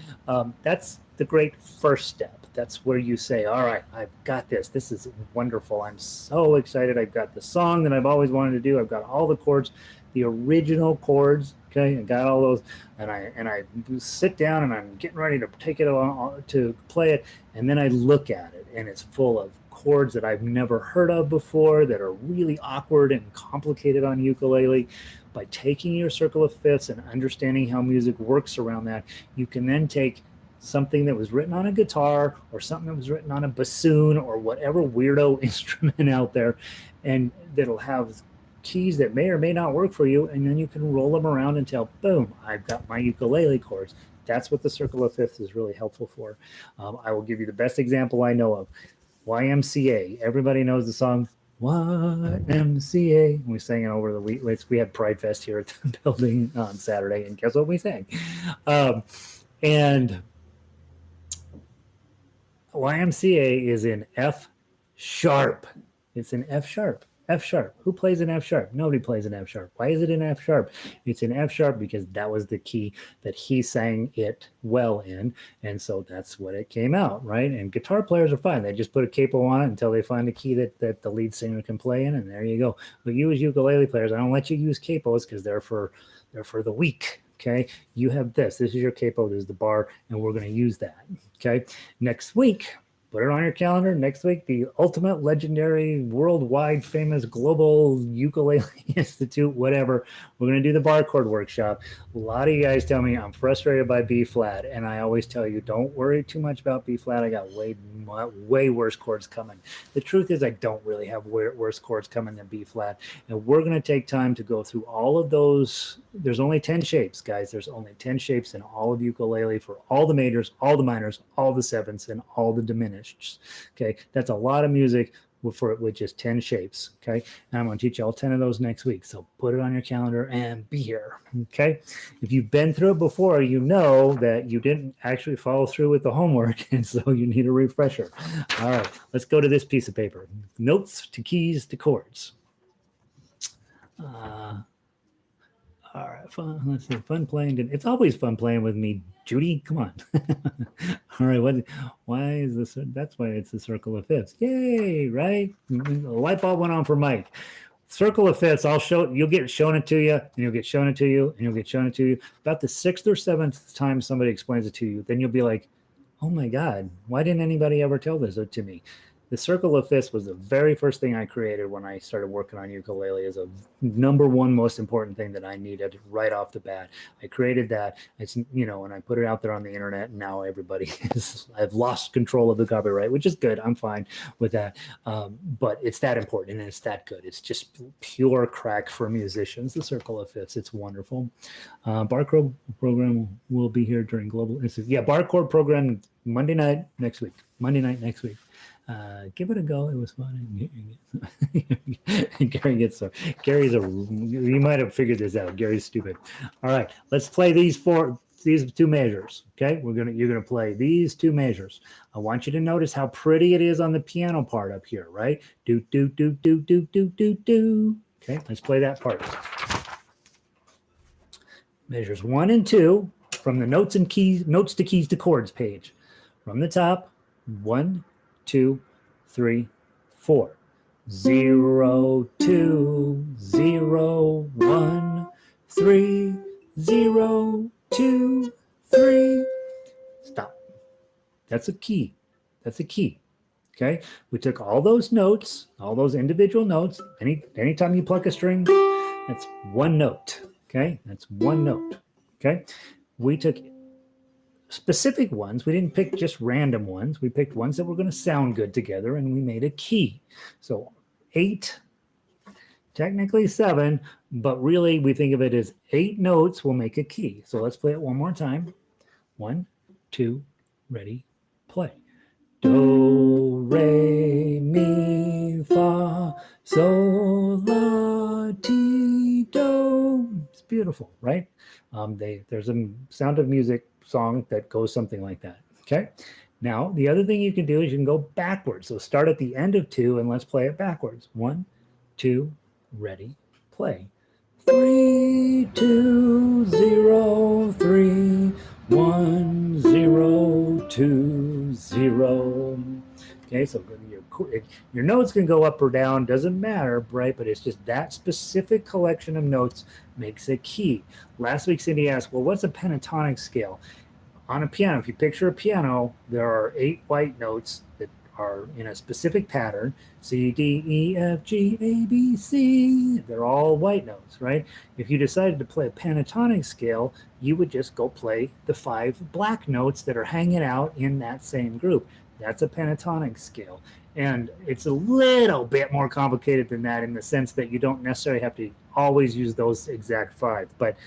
That's the great first step. That's where you say, all right, I've got this. This is wonderful. I'm so excited. I've got the song that I've always wanted to do. I've got all the chords, the original chords. Okay, I got all those, and I sit down and I'm getting ready to take it on to play it, and then I look at it, and it's full of chords that I've never heard of before, that are really awkward and complicated on ukulele. By taking your circle of fifths and understanding how music works around that, you can then take something that was written on a guitar or something that was written on a bassoon or whatever weirdo instrument out there, and that'll have keys that may or may not work for you, and then you can roll them around until boom, I've got my ukulele chords. That's what the circle of fifths is really helpful for. I will give you the best example I know of. YMCA. Everybody knows the song YMCA. We sang it over the week. We had Pride Fest here at the building on Saturday, and guess what we sang? And YMCA is in F sharp. It's in F sharp. F sharp. Who plays in F sharp? Nobody plays in F sharp. Why is it in F sharp? It's in F sharp because that was the key that he sang it well in, and so that's what it came out, right? And guitar players are fine. They just put a capo on it until they find a key that the lead singer can play in, and there you go. But you as ukulele players, I don't let you use capos because they're for the weak. Okay, you have this. This is your capo. This is the bar, and we're going to use that. Okay, next week, put it on your calendar. Next week, the ultimate, legendary, worldwide, famous, global ukulele institute, whatever. We're going to do the bar chord workshop. A lot of you guys tell me I'm frustrated by B flat, and I always tell you, don't worry too much about B flat. I got way worse chords coming. The truth is, I don't really have worse chords coming than B flat, and we're going to take time to go through all of those. There's only 10 shapes, guys. There's only 10 shapes in all of ukulele for all the majors, all the minors, all the sevenths, and all the diminished. Okay, that's a lot of music with just 10 shapes. Okay, and I'm going to teach you all 10 of those next week. So put it on your calendar and be here. Okay, if you've been through it before, you know that you didn't actually follow through with the homework, and so you need a refresher. All right, let's go to this piece of paper. Notes to keys to chords. All right, fun. Let's see, fun playing. It's always fun playing with me, Judy. Come on. All right, why is this? That's why it's the circle of fifths. Yay! Right? The light bulb went on for Mike. Circle of fifths. You'll get shown it to you, and you'll get shown it to you, and you'll get shown it to you. About the 6th or 7th time somebody explains it to you, then you'll be like, "Oh my God! Why didn't anybody ever tell this to me?" The circle of fifths was the very first thing I created when I started working on ukulele, as a number one most important thing that I needed right off the bat. I created that. It's, and I put it out there on the internet, and now everybody I've lost control of the copyright, which is good. I'm fine with that. But it's that important and it's that good. It's just pure crack for musicians, the circle of fifths. It's wonderful. Barre program will be here during Global Institute. Yeah, Barre chord program Monday night next week. Give it a go. It was fun. Gary gets so. You might have figured this out. Gary's stupid. All right, let's play these two measures. Okay, you're gonna play these two measures. I want you to notice how pretty it is on the piano part up here, right? Do do do do do do do do. Okay, let's play that part. Measures 1 and 2 from the notes to keys to chords page. From the top, 1, 2, 3, 4. 0, 2, 0, 1, 3, 0, 2, 3. Stop. That's a key. Okay. We took all those notes, all those individual notes. Anytime you pluck a string, that's one note. Okay. That's one note. Okay. We took specific ones. We didn't pick just random ones. We picked ones that were going to sound good together, and we made a key. So 8, technically 7, but really we think of it as 8 notes will make a key. So let's play it one more time. 1, 2, ready, play. Do, re, mi, fa, sol, la, ti, beautiful, right? There's a Sound of Music song that goes something like that. Okay. Now, the other thing you can do is you can go backwards. So start at the end of 2 and let's play it backwards. 1, 2, ready, play. 3, 2, 0, 3, 1, 0, 2, 0. Okay, so your notes can go up or down, doesn't matter, right? But it's just that specific collection of notes makes a key. Last week, Cindy asked, well, what's a pentatonic scale? On a piano, if you picture a piano, there are 8 white notes that are in a specific pattern. C, D, E, F, G, A, B, C. They're all white notes, right? If you decided to play a pentatonic scale, you would just go play the 5 black notes that are hanging out in that same group. That's a pentatonic scale. And it's a little bit more complicated than that in the sense that you don't necessarily have to always use those exact 5. But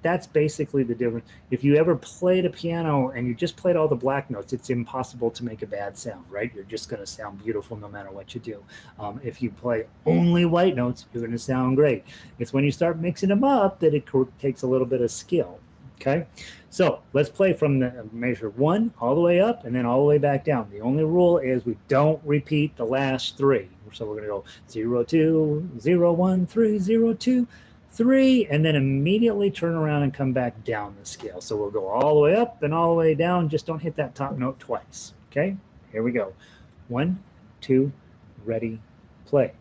that's basically the difference. If you ever played a piano and you just played all the black notes, it's impossible to make a bad sound, right? You're just going to sound beautiful no matter what you do. If you play only white notes, you're going to sound great. It's when you start mixing them up that it takes a little bit of skill. Okay, so let's play from the measure 1 all the way up and then all the way back down. The only rule is we don't repeat the last 3. So we're going to go 0, 2, 0, 1, 3, 0, 2, 3, and then immediately turn around and come back down the scale. So we'll go all the way up and all the way down. Just don't hit that top note twice. Okay, here we go. 1, 2, ready, play.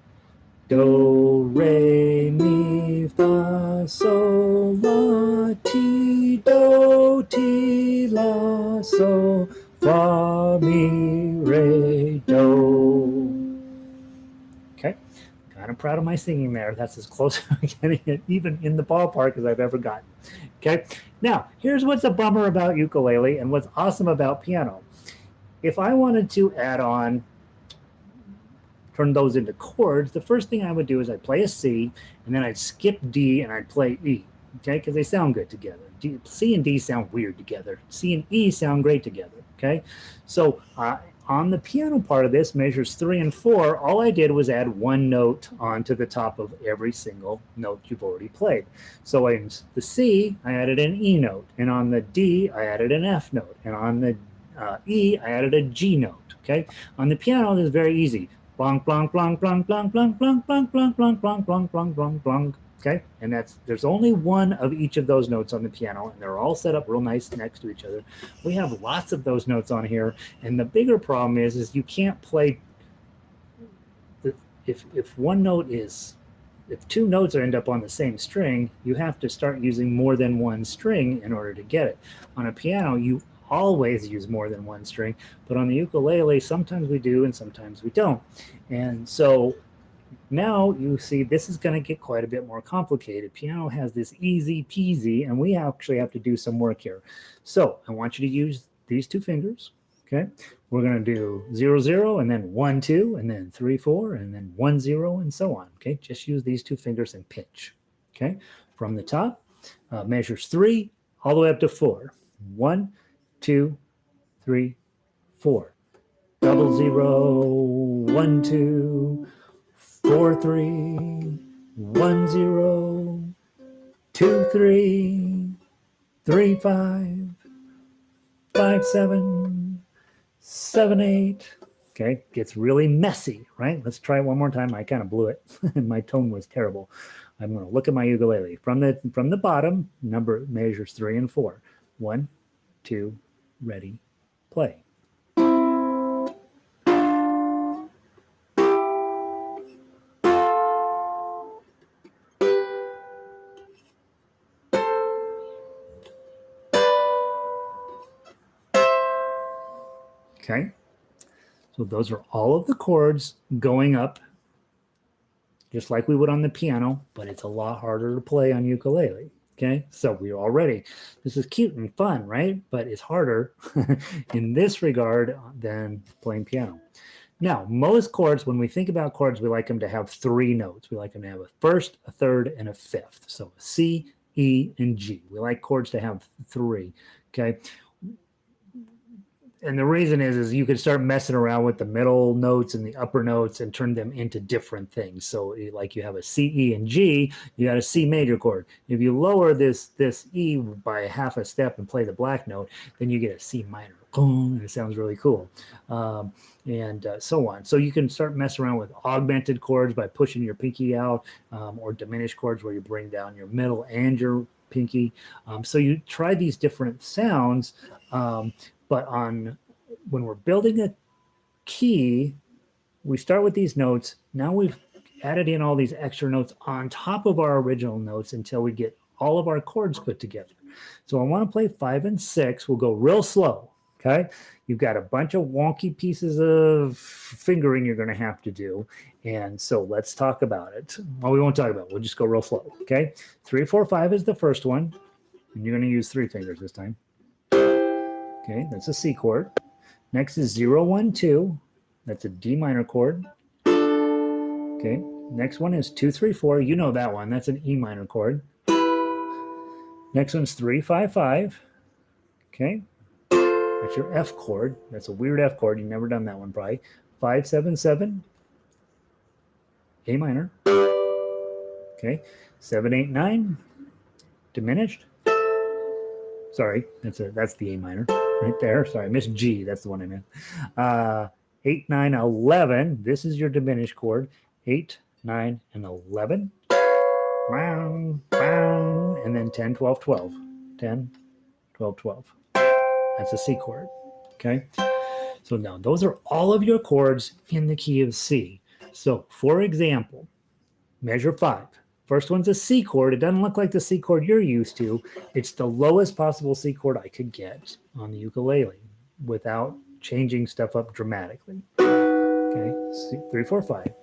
Do, re, mi, fa, sol, la, ti, do, ti, la, sol, fa, mi, re, do. Okay, kind of proud of my singing there. That's as close as I'm getting it, even in the ballpark, as I've ever gotten. Okay, now here's what's a bummer about ukulele and what's awesome about piano. If I wanted to add on, turn those into chords, the first thing I would do is I'd play a C, and then I'd skip D and I'd play E, okay, because they sound good together. C and D sound weird together. C and E sound great together, okay? So on the piano part of this, measures 3 and 4, all I did was add 1 note onto the top of every single note you've already played. So in the C, I added an E note, and on the D, I added an F note, and on the E, I added a G note, okay? On the piano, this is very easy. Blank, blank, blank, blank, blank, blank, blank, blank, blank, blank, blank, blank, blank, blank, blank. Okay, and there's only 1 of each of those notes on the piano, and they're all set up real nice next to each other. We have lots of those notes on here, and the bigger problem is you can't play. If one note is, if 2 notes end up on the same string, you have to start using more than 1 string in order to get it. On a piano, you always use more than 1 string, but on the ukulele, sometimes we do and sometimes we don't. And so now you see this is going to get quite a bit more complicated. Piano has this easy peasy, and we actually have to do some work here. So I want you to use these 2 fingers. Okay, we're going to do 0, 0, and then 1, 2, and then 3, 4, and then 1, 0, and so on. Okay, just use these 2 fingers and pinch. Okay, from the top, measures 3 all the way up to 4. 1, 2, 3, 4. Double 0, 1, 2, 4, 3, 1, 0, 2, 3, 3, 5, 5, 7, 7, 8. Okay, gets really messy, right? Let's try it one more time. I kind of blew it. My tone was terrible. I'm going to look at my ukulele. From the bottom, number measures 3 and 4. 1, 2, ready, play. Okay, so those are all of the chords going up just like we would on the piano, but it's a lot harder to play on ukulele. Okay, so we're all ready. This is cute and fun, right? But it's harder in this regard than playing piano. Now, most chords, when we think about chords, we like them to have 3 notes. We like them to have a first, a third, and a 5th. So C, E, and G. We like chords to have 3. Okay. and the reason is you can start messing around with the middle notes and the upper notes and turn them into different things. So like you have a C, E, and G, you got a C major chord. If you lower this E by half a step and play the black note, then you get a C minor. Boom, and it sounds really cool. And so on. So you can start messing around with augmented chords by pushing your pinky out, or diminished chords where you bring down your middle and your pinky. So you try these different sounds, but when we're building a key, we start with these notes. Now we've added in all these extra notes on top of our original notes until we get all of our chords put together. So I want to play 5 and 6. We'll go real slow. Okay, you've got a bunch of wonky pieces of fingering you're going to have to do, and so let's talk about it. Well, we won't talk about it. We'll just go real slow. Okay, 3, 4, 5 is the first one, and you're going to use 3 fingers this time. Okay, that's a C chord. Next is 0, 1, 2. That's a D minor chord. Okay, next one is 2, 3, 4. You know that one. That's an E minor chord. Next one's 3, 5, 5. Okay. That's your F chord. That's a weird F chord. You've never done that one, probably. 5, 7, 7. A minor. Okay. 7, 8, 9. Diminished. Sorry, that's the A minor right there. Sorry, I missed G. That's the one I meant. 8, 9, 11. This is your diminished chord. 8, 9, and 11. And then 10, 12, 12. 10, 12, 12. That's a C chord. Okay. So now those are all of your chords in the key of C. So for example, measure 5. First one's a C chord. It doesn't look like the C chord you're used to. It's the lowest possible C chord I could get on the ukulele without changing stuff up dramatically. Okay. C, 3, 4, 5.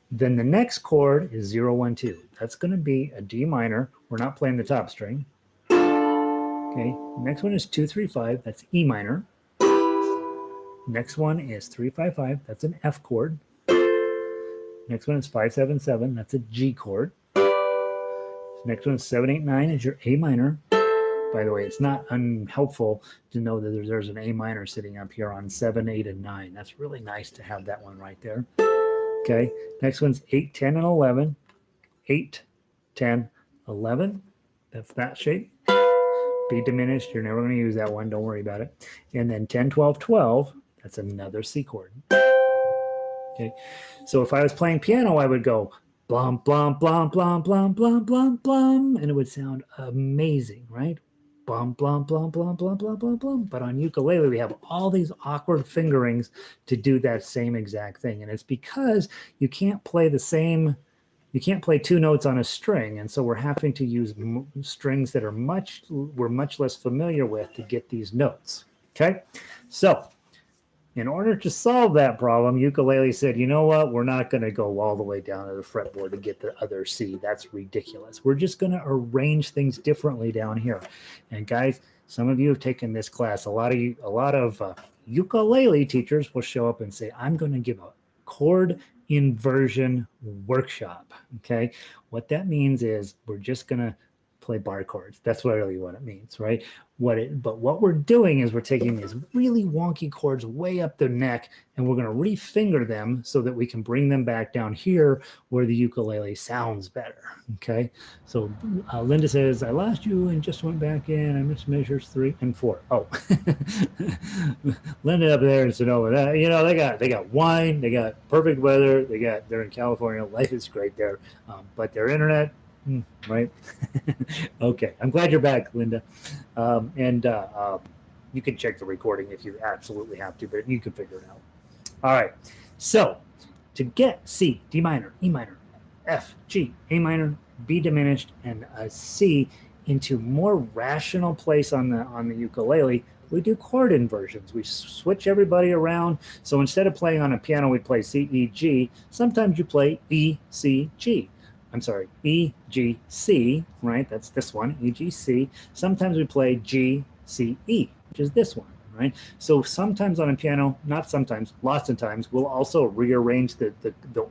Then the next chord is 0, 1, 2. That's going to be a D minor. We're not playing the top string. Okay, next one is 2, 3, 5. That's E minor. Next one is 3, 5, 5. That's an F chord. Next one is 5, 7, 7. That's a G chord. Next one is 7, 8, 9 is your A minor. By the way, it's not unhelpful to know that there's an A minor sitting up here on 7, 8, and 9. That's really nice to have that one right there. Okay, next one's 8, 10, and 11. 8, 10, 11. That's that shape. B diminished. You're never going to use that one. Don't worry about it. And then 10, 12, 12. That's another C chord. Okay. So if I was playing piano, I would go blum, blum, blum, blum, blum, blum, blum, blum. And it would sound amazing, right? Blum, blum, blum, blum, blum, blum, blum, blum. But on ukulele, we have all these awkward fingerings to do that same exact thing. And it's because you can't play the same. You can't play 2 notes on a string, and so we're having to use strings that we're much less familiar with to get these notes. Okay, so in order to solve that problem, ukulele said, you know what? We're not going to go all the way down to the fretboard to get the other C. That's ridiculous. We're just going to arrange things differently down here. And guys, some of you have taken this class. A lot of ukulele teachers will show up and say, I'm going to give a chord inversion workshop. Okay, what that means is we're just going to play bar chords. That's really what it means, right? But what we're doing is we're taking these really wonky chords way up the neck, and we're going to refinger them so that we can bring them back down here where the ukulele sounds better. Okay, so Linda says, I lost you and just went back in. I missed measures 3 and 4. Oh, Linda up there in Sonoma, they got wine, they got perfect weather, they're in California. Life is great there, but their internet. Right. Okay. I'm glad you're back, Linda. You can check the recording if you absolutely have to, but you can figure it out. All right. So to get C, D minor, E minor, F, G, A minor, B diminished, and a C into more rational place on the ukulele, we do chord inversions. We switch everybody around. So instead of playing on a piano, we play C, E, G. Sometimes you play E, C, G. I'm sorry, E, G, C, right? That's this one, E, G, C. Sometimes we play G, C, E, which is this one, right? So sometimes on a piano, not sometimes, lots of times, we'll also rearrange the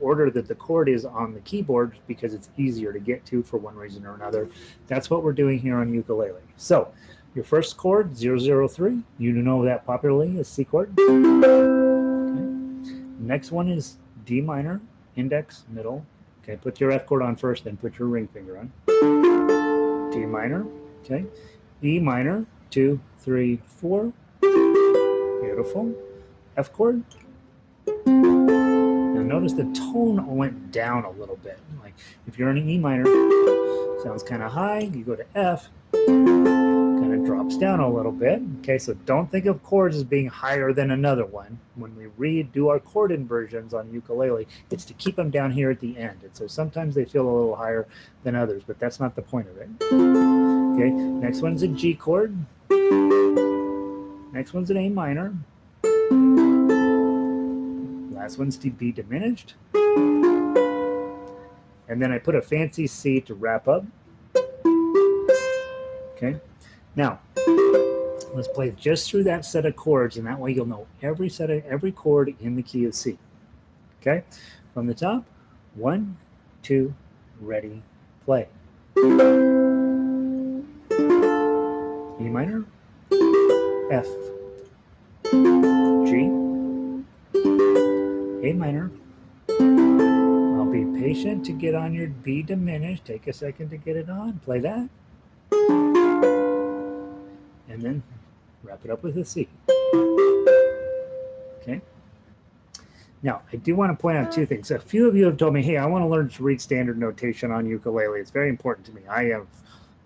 order that the chord is on the keyboard because it's easier to get to for one reason or another. That's what we're doing here on ukulele. So Your first chord, 003, you know that popularly as C chord. Okay. Next one is D minor, index, middle. Okay, put your F chord on first, then put your ring finger on. D minor, okay. E minor, 2, 3, 4. Beautiful. F chord. Now notice the tone went down a little bit. Like if you're in an E minor, sounds kind of high, you go to F, kind of drops down a little bit. Okay, so don't think of chords as being higher than another one. When we do our chord inversions on ukulele, it's to keep them down here at the end. And so sometimes they feel a little higher than others, but that's not the point of it. Okay, next one's a G chord. Next one's an A minor. Last one's to B diminished. And then I put a fancy C to wrap up. Okay, now let's play just through that set of chords, and that way you'll know every chord in the key of C. Okay, from the top, 1, 2, ready, play. E minor, F, G, A minor. I'll be patient to get on your B diminished. Take a second to get it on. Play that. And then wrap it up with a C. Okay. Now, I do want to point out two things. A few of you have told me, hey, I want to learn to read standard notation on ukulele. It's very important to me. I have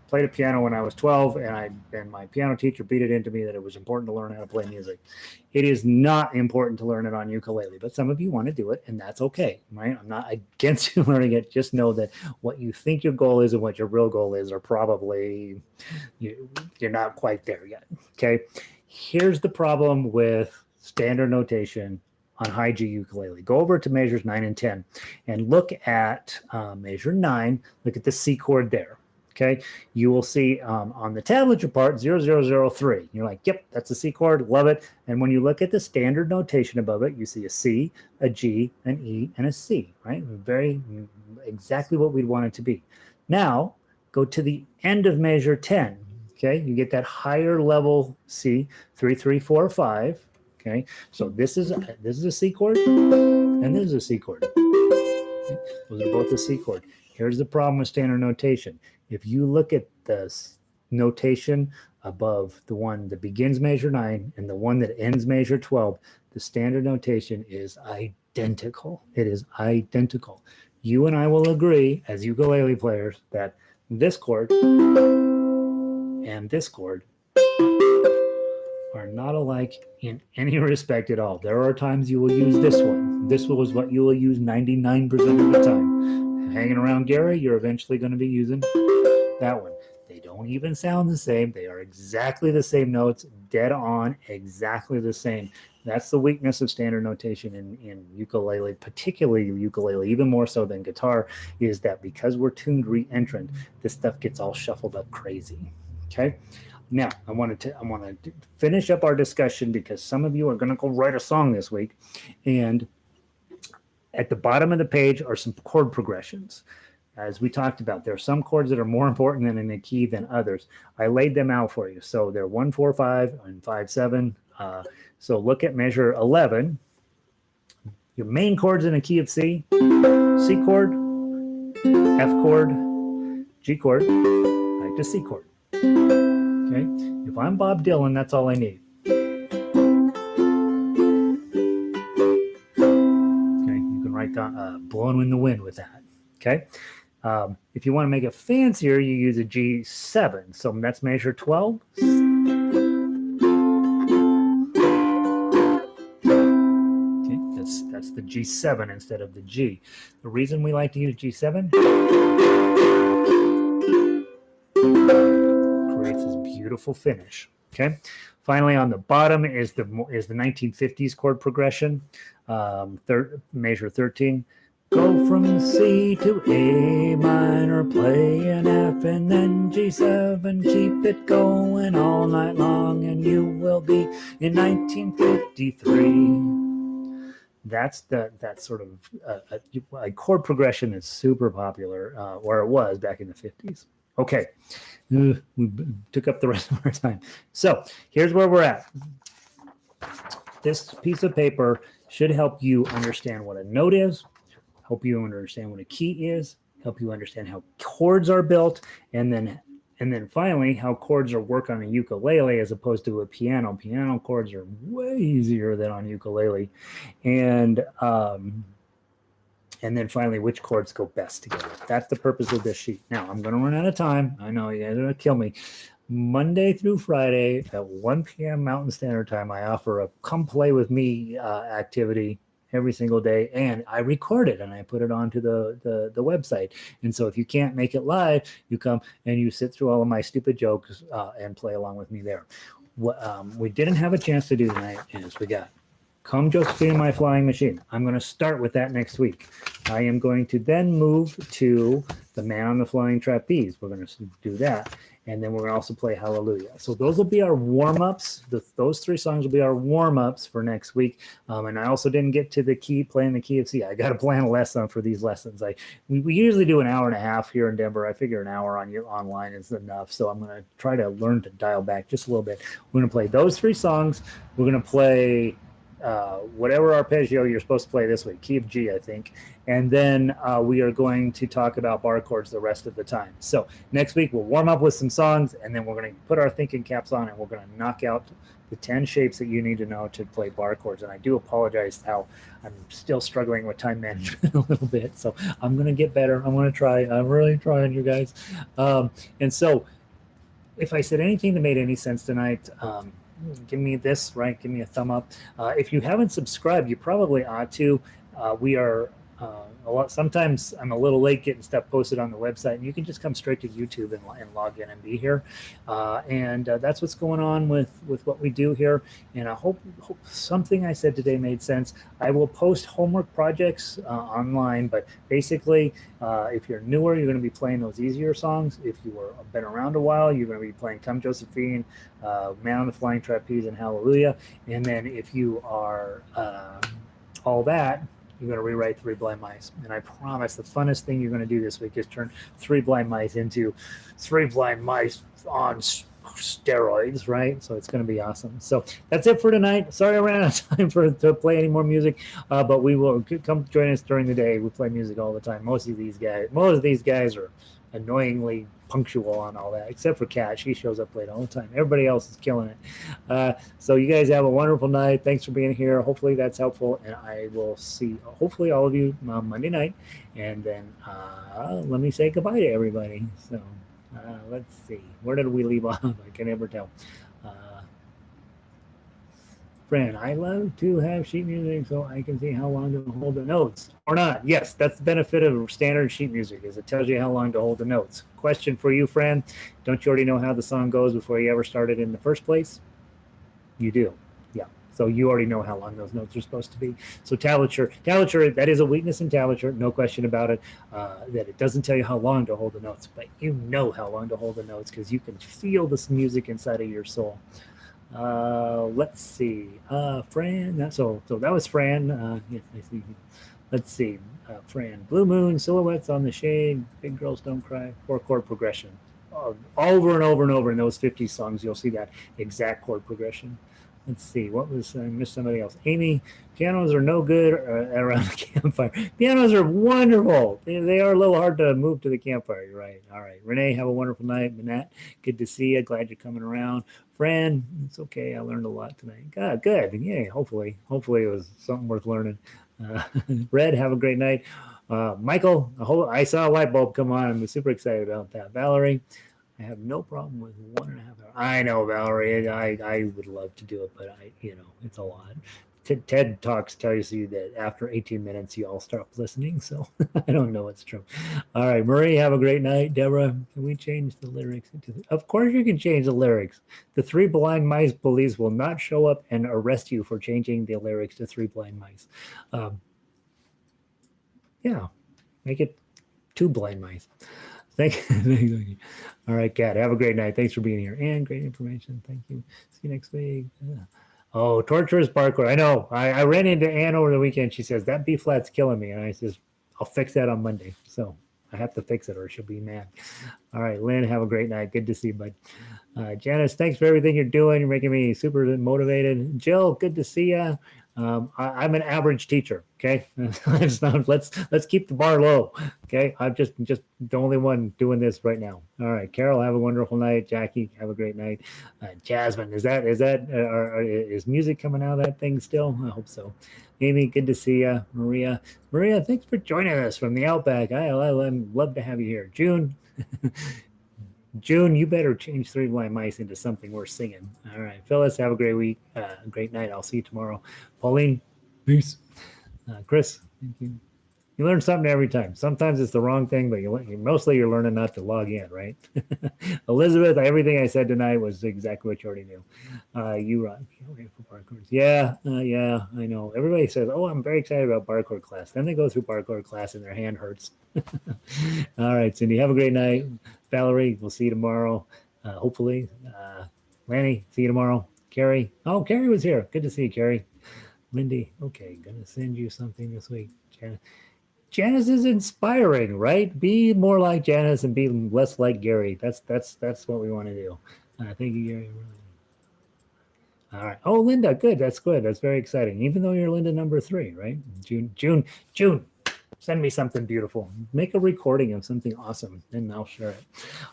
played a piano when I was 12, and my piano teacher beat it into me that it was important to learn how to play music. It is not important to learn it on ukulele, but some of you want to do it, and that's okay, right? I'm not against you learning it. Just know that what you think your goal is and what your real goal is are probably, you're not quite there yet, okay? Here's the problem with standard notation on high G ukulele. Go over to measures 9 and 10 and look at measure 9. Look at the C chord there. Okay, you will see on the tablature part 0003. You're like, yep, that's a C chord, love it. And when you look at the standard notation above it, you see a C, a G, an E, and a C, right? Very exactly what we'd want it to be. Now, go to the end of measure 10. Okay, you get that higher level C, 3, 3, 4, 5. Okay, so this is a C chord, and this is a C chord. Okay? Those are both a C chord. Here's the problem with standard notation. If you look at the notation above the one that begins measure 9 and the one that ends measure 12, the standard notation is identical. It is identical. You and I will agree as ukulele players that this chord and this chord are not alike in any respect at all. There are times you will use this one. This one is what you will use 99% of the time. Hanging around Gary, you're eventually going to be using that one. They don't even sound the same. They are exactly the same notes, dead on, exactly the same. That's the weakness of standard notation in ukulele, particularly ukulele, even more so than guitar, is that because we're tuned re-entrant, this stuff gets all shuffled up crazy. Okay. Now, I want to finish up our discussion because some of you are going to go write a song this week, and at the bottom of the page are some chord progressions. As we talked about, there are some chords that are more important than in a key than others. I laid them out for you. So they're 1, 4, 5, and 5, 7. So look at measure 11. Your main chords in a key of C, C chord, F chord, G chord, back to C chord. Okay. If I'm Bob Dylan, that's all I need. Okay. You can write down "Blowing in the Wind" with that. Okay. If you want to make it fancier, you use a G7. So that's measure 12. Okay, that's the G7 instead of the G. The reason we like to use G7 creates this beautiful finish. Okay. Finally, on the bottom is the 1950s chord progression, measure 13. Go from C to A minor, play an F and then G7. Keep it going all night long and you will be in 1953. That's sort of a chord progression that's super popular, or it was back in the 50s. Okay. We took up the rest of our time. So here's where we're at. This piece of paper should help you understand what a note is, help you understand what a key is, help you understand how chords are built, and then finally how chords are work on a ukulele as opposed to a piano. Piano chords are way easier than on ukulele, and then finally which chords go best together. That's the purpose of this sheet. Now I'm going to run out of time. I know you guys are going to kill me. Monday through Friday at 1 p.m. Mountain Standard Time, I offer a come play with me activity every single day, and I record it and I put it onto the website. And so if you can't make it live, you come and you sit through all of my stupid jokes and play along with me there. What we didn't have a chance to do tonight is we got Come Josephine, My Flying Machine. I'm going to start with that next week. I am going to then move to The Man on the Flying Trapeze. We're going to do that. And then we're going to also play Hallelujah. So those will be our warm-ups. Those three songs will be our warm-ups for next week. And I also didn't get to playing the key of C. I got to plan a lesson for these lessons. We usually do an hour and a half here in Denver. I figure an hour online is enough. So I'm going to try to learn to dial back just a little bit. We're going to play those three songs. We're going to play whatever arpeggio you're supposed to play this week, key of G, I think. And then we are going to talk about bar chords the rest of the time. So next week we'll warm up with some songs, and then we're going to put our thinking caps on, and we're going to knock out the 10 shapes that you need to know to play bar chords. And I do apologize how I'm still struggling with time management a little bit. So I'm going to get better. I'm going to try. I'm really trying, you guys. And so if I said anything that made any sense tonight, give me this, right? Give me a thumb up. If you haven't subscribed, you probably ought to. We are sometimes I'm a little late getting stuff posted on the website, and you can just come straight to YouTube and log in and be here. And that's what's going on with what we do here. And I hope something I said today made sense. I will post homework projects online, but basically, if you're newer, you're going to be playing those easier songs. If you have been around a while, you're going to be playing Come Josephine, Man on the Flying Trapeze, and Hallelujah. And then if you are all that, you're going to rewrite Three Blind Mice. And I promise the funnest thing you're going to do this week is turn Three Blind Mice into Three Blind Mice on steroids, right? So it's going to be awesome. So that's it for tonight. Sorry I ran out of time to play any more music, but we will come join us during the day. We play music all the time. Most of these guys are annoyingly punctual on all that, except for Kat. She shows up late all the time. Everybody else is killing it. So you guys have a wonderful night. Thanks for being here. Hopefully that's helpful, and I will see hopefully all of you Monday night. And then let me say goodbye to everybody. So let's see, where did we leave off? I can never tell. Fran, I love to have sheet music so I can see how long to hold the notes or not. Yes, that's the benefit of standard sheet music, is it tells you how long to hold the notes. Question for you, Fran. Don't you already know how the song goes before you ever started in the first place? You do. Yeah. So you already know how long those notes are supposed to be. So tablature, that is a weakness in tablature, no question about it, that it doesn't tell you how long to hold the notes, but you know how long to hold the notes because you can feel this music inside of your soul. Let's see. Fran, that was Fran. Yes, I see. Let's see. Fran, Blue Moon, Silhouettes on the Shade, Big Girls Don't Cry, 4 chord progression. Over and over and over in those 50 songs, you'll see that exact chord progression. Let's see. What was I missed somebody else? Amy, pianos are no good around the campfire. Pianos are wonderful. They are a little hard to move to the campfire. You're right. All right. Renee, have a wonderful night. Manette, good to see you. Glad you're coming around. Fran, it's okay. I learned a lot tonight. Good. Yeah. Hopefully it was something worth learning. Red, have a great night. Michael, I saw a light bulb come on. I'm super excited about that. Valerie, I have no problem with 1.5 hours. I know, Valerie. I would love to do it, but it's a lot. TED Talks tells you that after 18 minutes, you all stop listening. So I don't know what's true. All right, Marie, have a great night. Deborah, can we change the lyrics? Of course you can change the lyrics. The Three Blind Mice police will not show up and arrest you for changing the lyrics to Three Blind Mice. Yeah, make it 2 blind mice. Thank you. All right, Kat, have a great night. Thanks for being here and great information. Thank you. See you next week. Oh, torturous bar chord. I know. I ran into Ann over the weekend. She says, that B flat's killing me. And I says, I'll fix that on Monday. So I have to fix it or she'll be mad. All right, Lynn, have a great night. Good to see you, bud. Janice, thanks for everything you're doing. You're making me super motivated. Jill, good to see you. I'm an average teacher. Okay, let's keep the bar low. Okay, I'm just the only one doing this right now. All right, Carol, have a wonderful night. Jackie, have a great night. Jasmine, is music coming out of that thing still? I hope so. Amy, good to see you. Maria, thanks for joining us from the Outback. I love to have you here. June, you better change Three Blind Mice into something worth singing. All right, Phyllis, have a great week, great night. I'll see you tomorrow. Pauline, peace. Chris, thank you. You learn something every time. Sometimes it's the wrong thing, but mostly you're learning not to log in, right? Elizabeth, everything I said tonight was exactly what you already knew. You can't wait for bar chords. Yeah, I know. Everybody says, "Oh, I'm very excited about bar chord class." Then they go through bar chord class and their hand hurts. All right, Cindy, have a great night. Valerie, we'll see you tomorrow. Hopefully, Lanny, see you tomorrow. Carrie, oh, Carrie was here. Good to see you, Carrie. Lindy, okay, gonna send you something this week. Janice is inspiring, right? Be more like Janice and be less like Gary. That's what we want to do. Thank you, Gary. All right. Oh, Linda, good. That's good. That's very exciting. Even though you're Linda number 3, right? June. Send me something beautiful. Make a recording of something awesome, and I'll share it.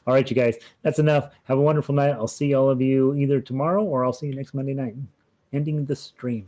All right, you guys. That's enough. Have a wonderful night. I'll see all of you either tomorrow or I'll see you next Monday night. Ending the stream.